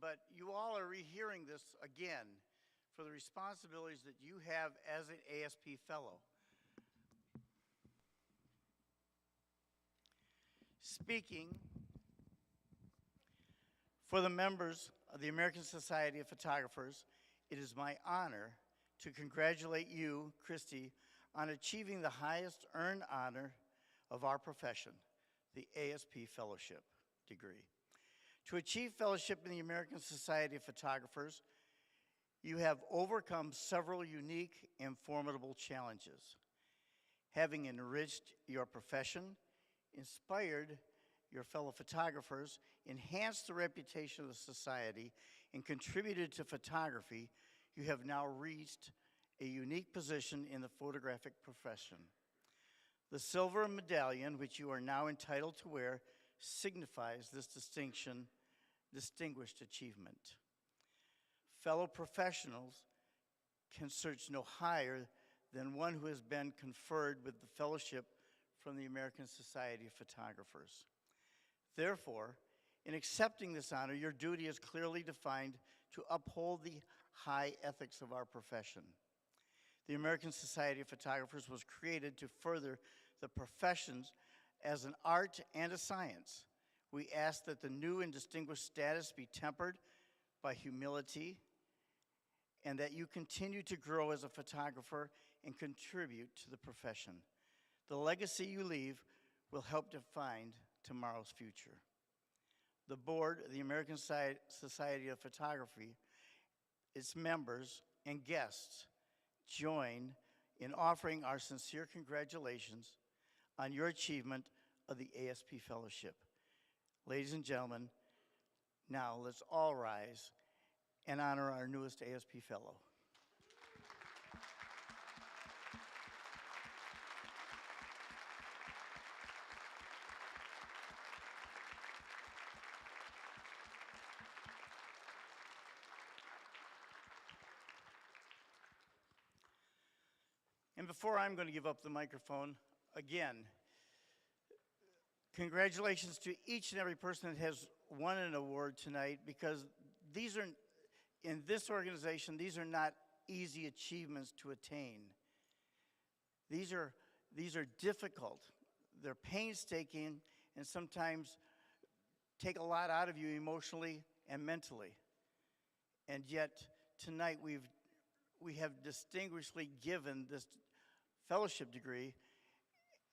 but you all are rehearing this again for the responsibilities that you have as an ASP fellow. Speaking for the members of the American Society of Photographers, it is my honor to congratulate you, Christy, on achieving the highest earned honor of our profession, the ASP Fellowship degree. To achieve fellowship in the American Society of Photographers, you have overcome several unique and formidable challenges. Having enriched your profession, inspired your fellow photographers, enhanced the reputation of the society, and contributed to photography, you have now reached a unique position in the photographic profession. The silver medallion, which you are now entitled to wear, signifies this distinguished achievement. Fellow professionals can search no higher than one who has been conferred with the fellowship from the American Society of Photographers. Therefore, in accepting this honor, your duty is clearly defined to uphold the high ethics of our profession. The American Society of Photographers was created to further the professions as an art and a science. We ask that the new and distinguished status be tempered by humility and that you continue to grow as a photographer and contribute to the profession. The legacy you leave will help define tomorrow's future. The board of the American Society of Photography, its members and guests join in offering our sincere congratulations on your achievement of the ASP Fellowship. Ladies and gentlemen, now let's all rise and honor our newest ASP Fellow. And before I'm going to give up the microphone, again, congratulations to each and every person that has won an award tonight, because these are, in this organization, these are not easy achievements to attain. These are difficult. They're painstaking and sometimes take a lot out of you emotionally and mentally. And yet tonight we have distinguishedly given this fellowship degree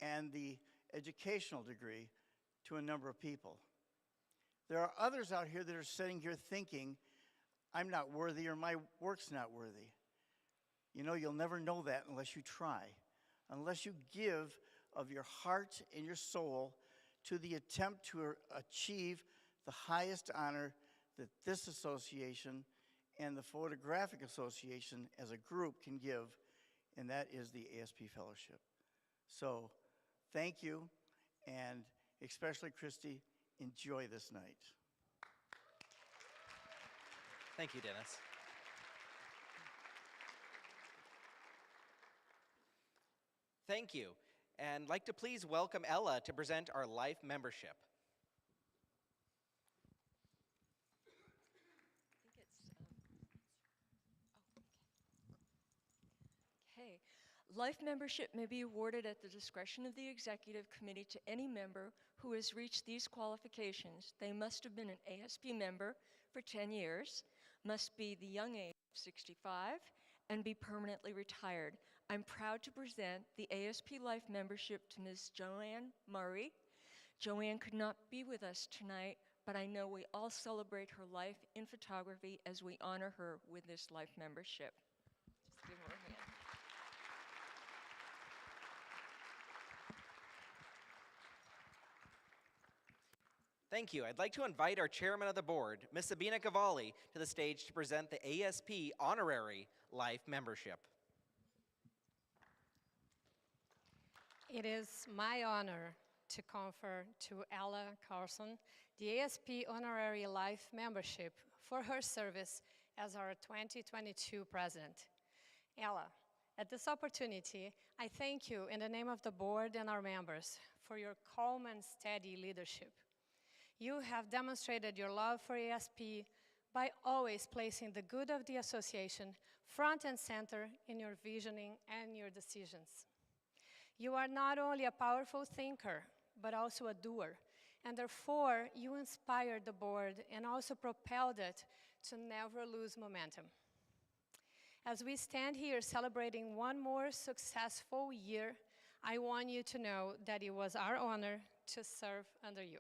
and the educational degree to a number of people. There are others out here that are sitting here thinking, I'm not worthy or my work's not worthy. You know, you'll never know that unless you try, unless you give of your heart and your soul to the attempt to achieve the highest honor that this association and the Photographic Association as a group can give, and that is the ASP Fellowship. So thank you, and especially Christy, enjoy this night. Thank you, Dennis. Thank you. And I'd like to please welcome Ella to present our Life membership. Okay. Life membership may be awarded at the discretion of the Executive Committee to any member who has reached these qualifications. They must have been an ASP member for 10 years, must be the young age of 65, and be permanently retired. I'm proud to present the ASP Life membership to Ms. Joanne Murray. Joanne could not be with us tonight, but I know we all celebrate her life in photography as we honor her with this Life membership. Just give her a hand. Thank you. I'd like to invite our chairman of the board, Ms. Sabina Cavalli, to the stage to present the ASP Honorary Life membership. It is my honor to confer to Ella Carlson the ASP Honorary Life membership for her service as our 2022 president. Ella, at this opportunity, I thank you in the name of the board and our members for your calm and steady leadership. You have demonstrated your love for ASP by always placing the good of the association front and center in your visioning and your decisions. You are not only a powerful thinker, but also a doer, and therefore you inspired the board and also propelled it to never lose momentum. As we stand here celebrating one more successful year, I want you to know that it was our honor to serve under you.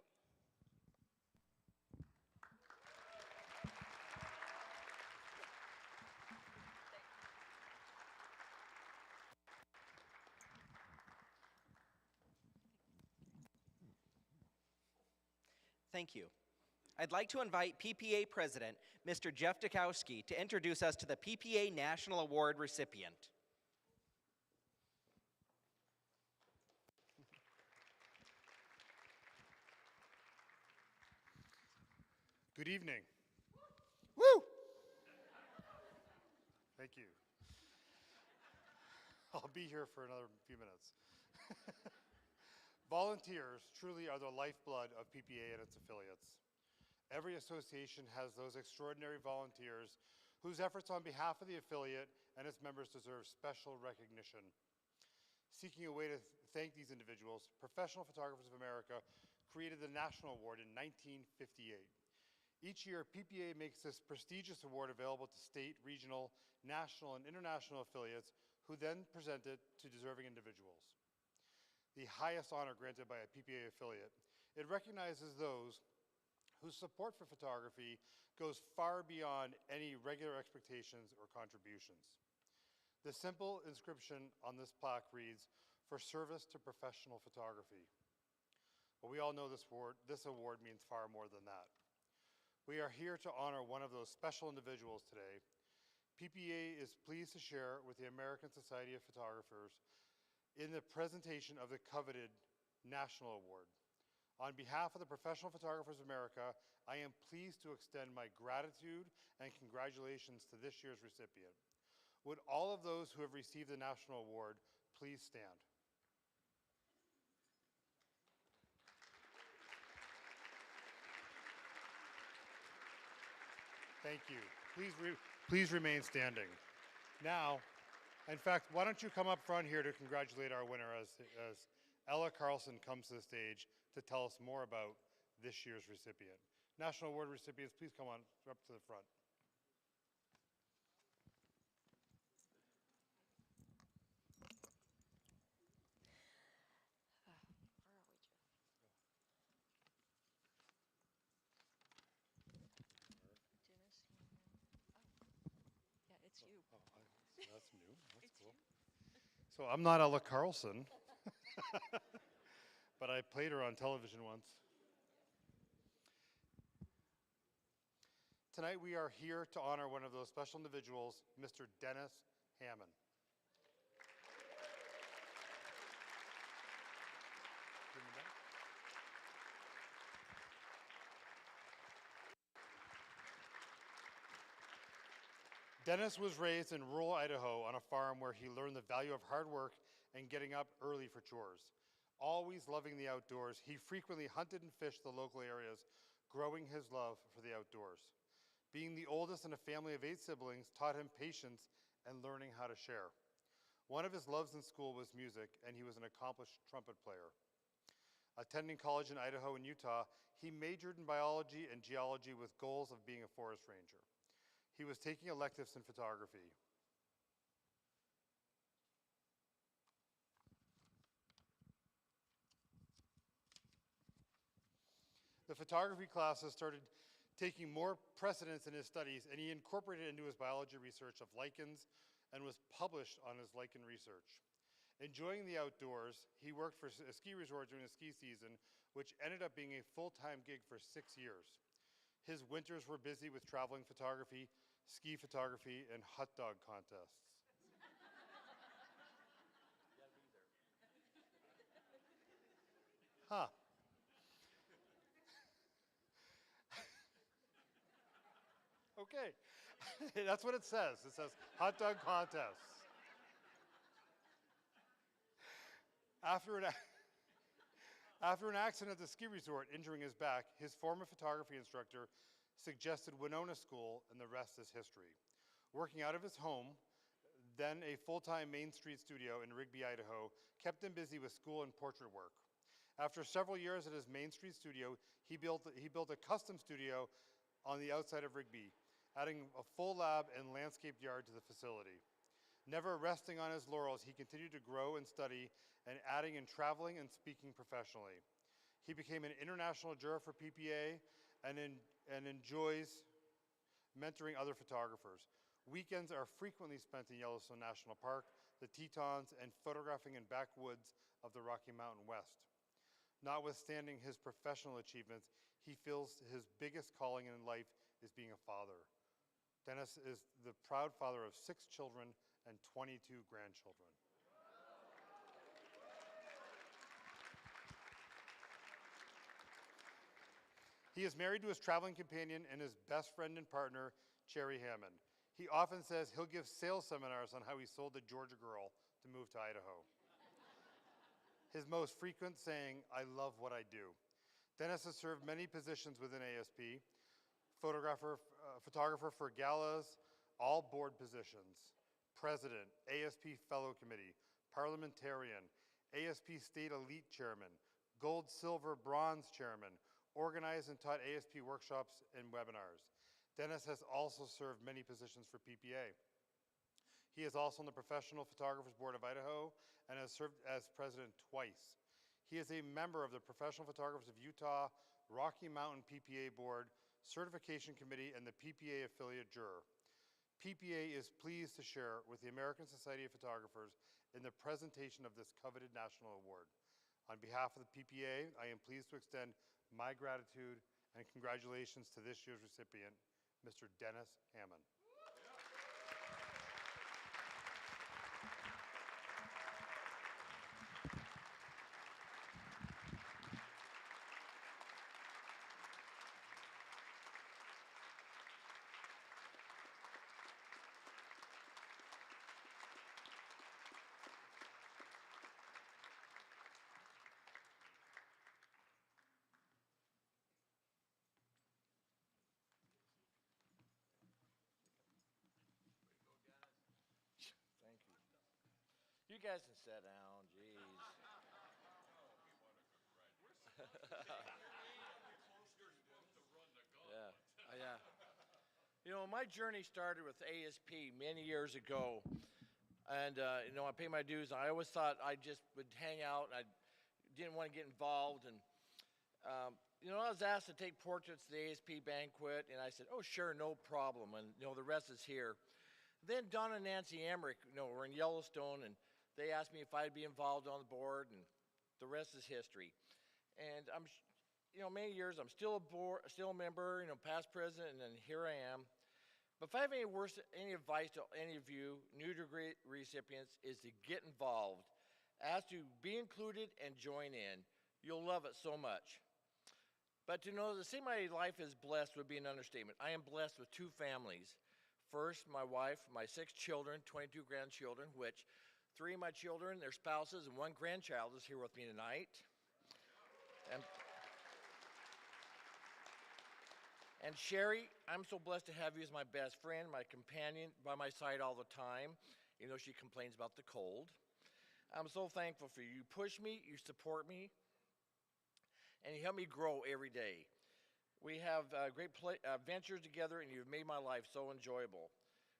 Thank you. I'd like to invite PPA President, Mr. Jeff Dukowski, to introduce us to the PPA National Award recipient. Good evening. Woo! Thank you. I'll be here for another few minutes. Volunteers truly are the lifeblood of PPA and its affiliates. Every association has those extraordinary volunteers whose efforts on behalf of the affiliate and its members deserve special recognition. Seeking a way to thank these individuals, Professional Photographers of America created the National Award in 1958. Each year, PPA makes this prestigious award available to state, regional, national, and international affiliates who then present it to deserving individuals. The highest honor granted by a PPA affiliate, it recognizes those whose support for photography goes far beyond any regular expectations or contributions. The simple inscription on this plaque reads, "For service to professional photography." But we all know this award means far more than that. We are here to honor one of those special individuals today. PPA is pleased to share with the American Society of Photographers in the presentation of the coveted National Award. On behalf of the Professional Photographers of America, I am pleased to extend my gratitude and congratulations to this year's recipient. Would all of those who have received the National Award please stand. Thank you. Please remain standing. Now, in fact, why don't you come up front here to congratulate our winner as Ella Carlson comes to the stage to tell us more about this year's recipient. National Award recipients, please come on up to the front. Yeah, it's you. Oh, that's new. That's cool. So I'm not Ella Carlson, but I played her on television once. Tonight we are here to honor one of those special individuals, Mr. Dennis Hammond. Dennis was raised in rural Idaho on a farm where he learned the value of hard work and getting up early for chores. Always loving the outdoors, he frequently hunted and fished the local areas, growing his love for the outdoors. Being the oldest in a family of 8 siblings taught him patience and learning how to share. One of his loves in school was music, and he was an accomplished trumpet player. Attending college in Idaho and Utah, he majored in biology and geology with goals of being a forest ranger. He was taking electives in photography. The photography classes started taking more precedence in his studies, and he incorporated it into his biology research of lichens and was published on his lichen research. Enjoying the outdoors, he worked for a ski resort during the ski season, which ended up being a full-time gig for 6 years. His winters were busy with traveling photography, ski photography, and hot dog contests. Huh. Okay. That's what it says. It says hot dog contests. After an accident at the ski resort injuring his back, his former photography instructor suggested Winona School, and the rest is history. Working out of his home, then a full-time Main Street studio in Rigby, Idaho, kept him busy with school and portrait work. After several years at his Main Street studio, he built a custom studio on the outside of Rigby, adding a full lab and landscaped yard to the facility. Never resting on his laurels, he continued to grow and study, and adding in traveling and speaking professionally. He became an international juror for PPA and enjoys mentoring other photographers. Weekends are frequently spent in Yellowstone National Park, the Tetons, and photographing in backwoods of the Rocky Mountain West. Notwithstanding his professional achievements, he feels his biggest calling in life is being a father. Dennis is the proud father of 6 children and 22 grandchildren. He is married to his traveling companion and his best friend and partner, Cherry Hammond. He often says he'll give sales seminars on how he sold the Georgia girl to move to Idaho. His most frequent saying, "I love what I do." Dennis has served many positions within ASP, photographer for Gala's, all board positions, president, ASP fellow committee, parliamentarian, ASP state elite chairman, gold, silver, bronze chairman, organized and taught ASP workshops and webinars. Dennis has also served many positions for PPA. He is also on the Professional Photographers Board of Idaho and has served as president twice. He is a member of the Professional Photographers of Utah, Rocky Mountain PPA Board, Certification Committee, and the PPA affiliate juror. PPA is pleased to share with the American Society of Photographers in the presentation of this coveted national award. On behalf of the PPA, I am pleased to extend my gratitude and congratulations to this year's recipient, Mr. Dennis Hammond. You guys can sit down, jeez. Yeah. You know, my journey started with ASP many years ago. And, you know, I paid my dues. I always thought I just would hang out. I didn't want to get involved. And, you know, I was asked to take portraits at the ASP banquet. And I said, oh, sure, no problem. And, you know, the rest is here. Then Don and Nancy Emmerich, you know, were in Yellowstone. And they asked me if I'd be involved on the board. And the rest is history. And you know, many years, I'm still a member, you know, past president, and then here I am. But if I have any advice to any of you, new degree recipients, is to get involved. Ask to be included and join in. You'll love it so much. But to know to say my life is blessed would be an understatement. I am blessed with 2 families. First, my wife, my 6 children, 22 grandchildren, which 3 of my children, their spouses, and 1 grandchild is here with me tonight. And Sherry, I'm so blessed to have you as my best friend, my companion, by my side all the time, even though she complains about the cold. I'm so thankful for you. You push me, you support me, and you help me grow every day. We have great ventures together, and you've made my life so enjoyable.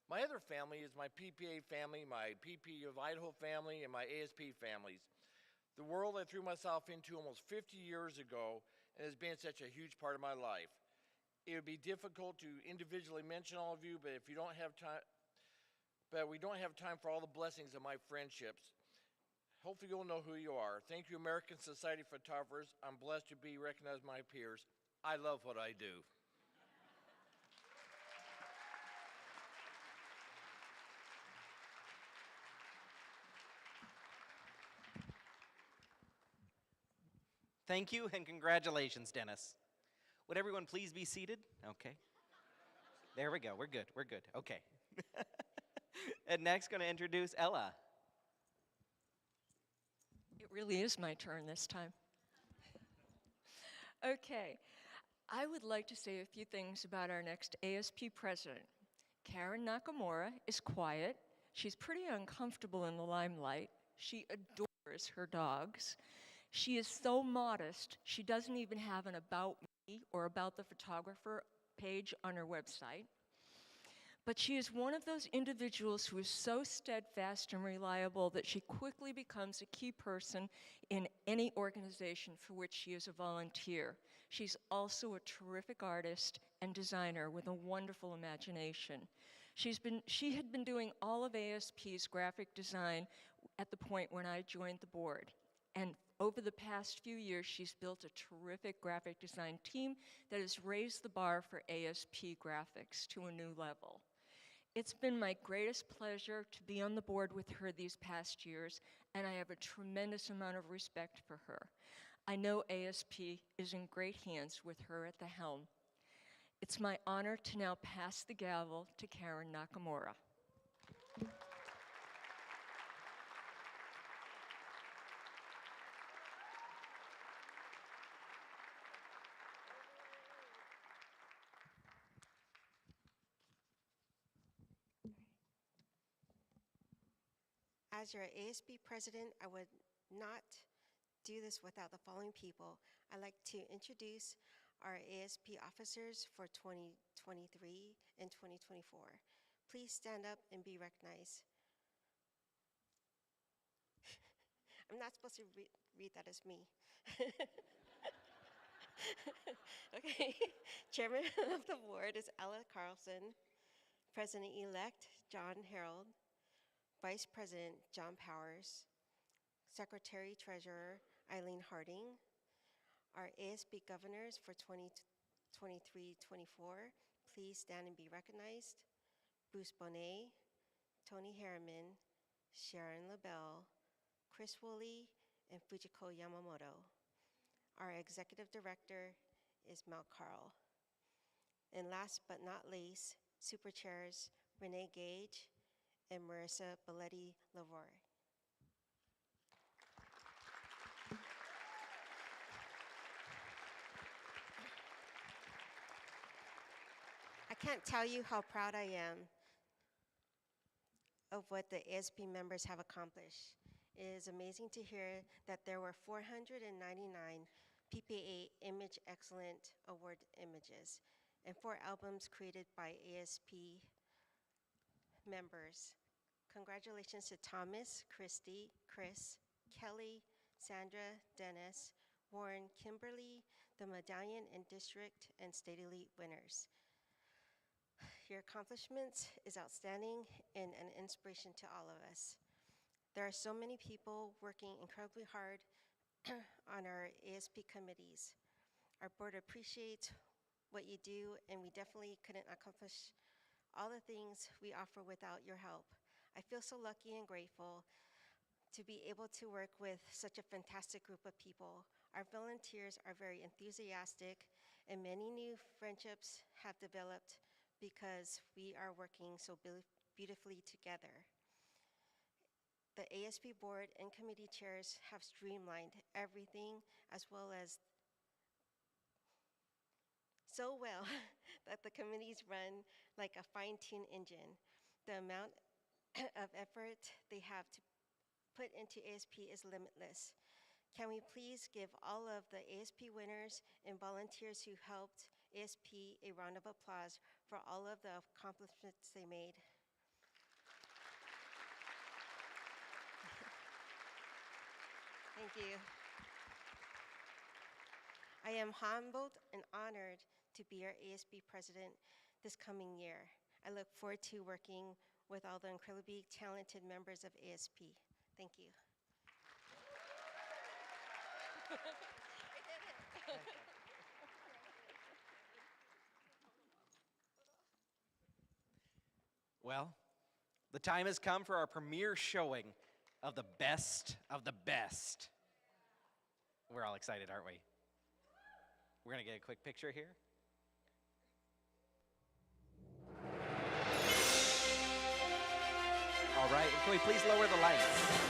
My other family is my PPA family, my PP of Idaho family, and my ASP families. The world I threw myself into almost 50 years ago, and has been such a huge part of my life. It would be difficult to individually mention all of you, but we don't have time for all the blessings of my friendships. Hopefully you'll know who you are. Thank you, American Society of Photographers. I'm blessed to be recognized by my peers. I love what I do. Thank you and congratulations, Dennis. Would everyone please be seated? Okay. There we go. We're good. We're good. Okay. And next, going to introduce Ella. It really is my turn this time. Okay. I would like to say a few things about our next ASP president. Karen Nakamura is quiet. She's pretty uncomfortable in the limelight. She adores her dogs. She is so modest, she doesn't even have an About Me or About the Photographer page on her website. But she is one of those individuals who is so steadfast and reliable that she quickly becomes a key person in any organization for which she is a volunteer. She's also a terrific artist and designer with a wonderful imagination. She had been doing all of ASP's graphic design at the point when I joined the board. And over the past few years, she's built a terrific graphic design team that has raised the bar for ASP graphics to a new level. It's been my greatest pleasure to be on the board with her these past years, and I have a tremendous amount of respect for her. I know ASP is in great hands with her at the helm. It's my honor to now pass the gavel to Karen Nakamura. As your ASB president, I would not do this without the following people. I'd like to introduce our ASP officers for 2023 and 2024. Please stand up and be recognized. I'm not supposed to read that as me. Okay, Chairman of the board is Ella Carlson, President-elect John Harold, Vice President John Powers, Secretary-Treasurer Eileen Harding, our ASB governors for 2023-24, please stand and be recognized. Bruce Bonet, Tony Harriman, Sharon LaBelle, Chris Woolley, and Fujiko Yamamoto. Our executive director is Mel Carl. And last but not least, super chairs Renee Gage and Marissa Belletti-Lavore. I can't tell you how proud I am of what the ASP members have accomplished. It is amazing to hear that there were 499 PPA Image Excellent Award images and 4 albums created by ASP members. Congratulations to Thomas, Christy, Chris, Kelly, Sandra, Dennis, Warren, Kimberly, the Medallion and District and State Elite winners. Your accomplishments is outstanding and an inspiration to all of us. There are so many people working incredibly hard on our ASP committees. Our board appreciates what you do, and we definitely couldn't accomplish all the things we offer without your help. I feel so lucky and grateful to be able to work with such a fantastic group of people. Our volunteers are very enthusiastic, and many new friendships have developed because we are working so beautifully together. The ASP board and committee chairs have streamlined everything as well as so well that the committees run like a fine-tuned engine. The amount of effort they have to put into ASP is limitless. Can we please give all of the ASP winners and volunteers who helped ASP a round of applause for all of the accomplishments they made? Thank you. I am humbled and honored to be our ASP president this coming year. I look forward to working with all the incredibly talented members of ASP. Thank you. Well, the time has come for our premiere showing of the best of the best. We're all excited, aren't we? We're going to get a quick picture here. All right, can we please lower the lights?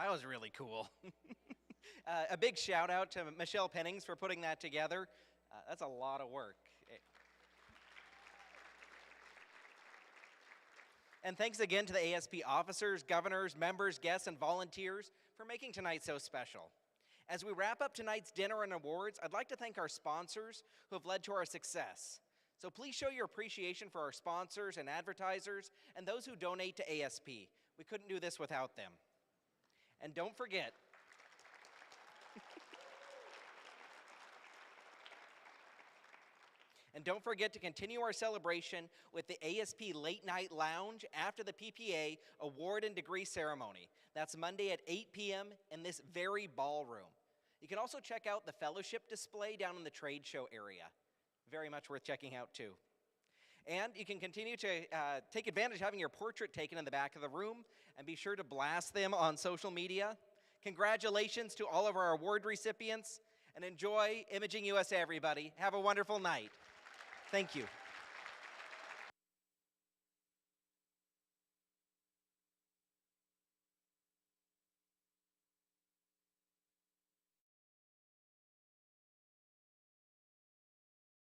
that was really cool. A big shout out to Michelle Pennings for putting that together. That's a lot of work. And thanks again to the ASP officers, governors, members, guests, and volunteers for making tonight so special. As we wrap up tonight's dinner and awards, I'd like to thank our sponsors who have led to our success. So please show your appreciation for our sponsors and advertisers and those who donate to ASP. We couldn't do this without them. And don't forget, to continue our celebration with the ASP Late Night Lounge after the PPA Award and Degree Ceremony. That's Monday at 8 p.m. in this very ballroom. You can also check out the fellowship display down in the trade show area. Very much worth checking out too. And you can continue to take advantage of having your portrait taken in the back of the room, and be sure to blast them on social media. Congratulations to all of our award recipients, and enjoy Imaging USA, everybody. Have a wonderful night. Thank you.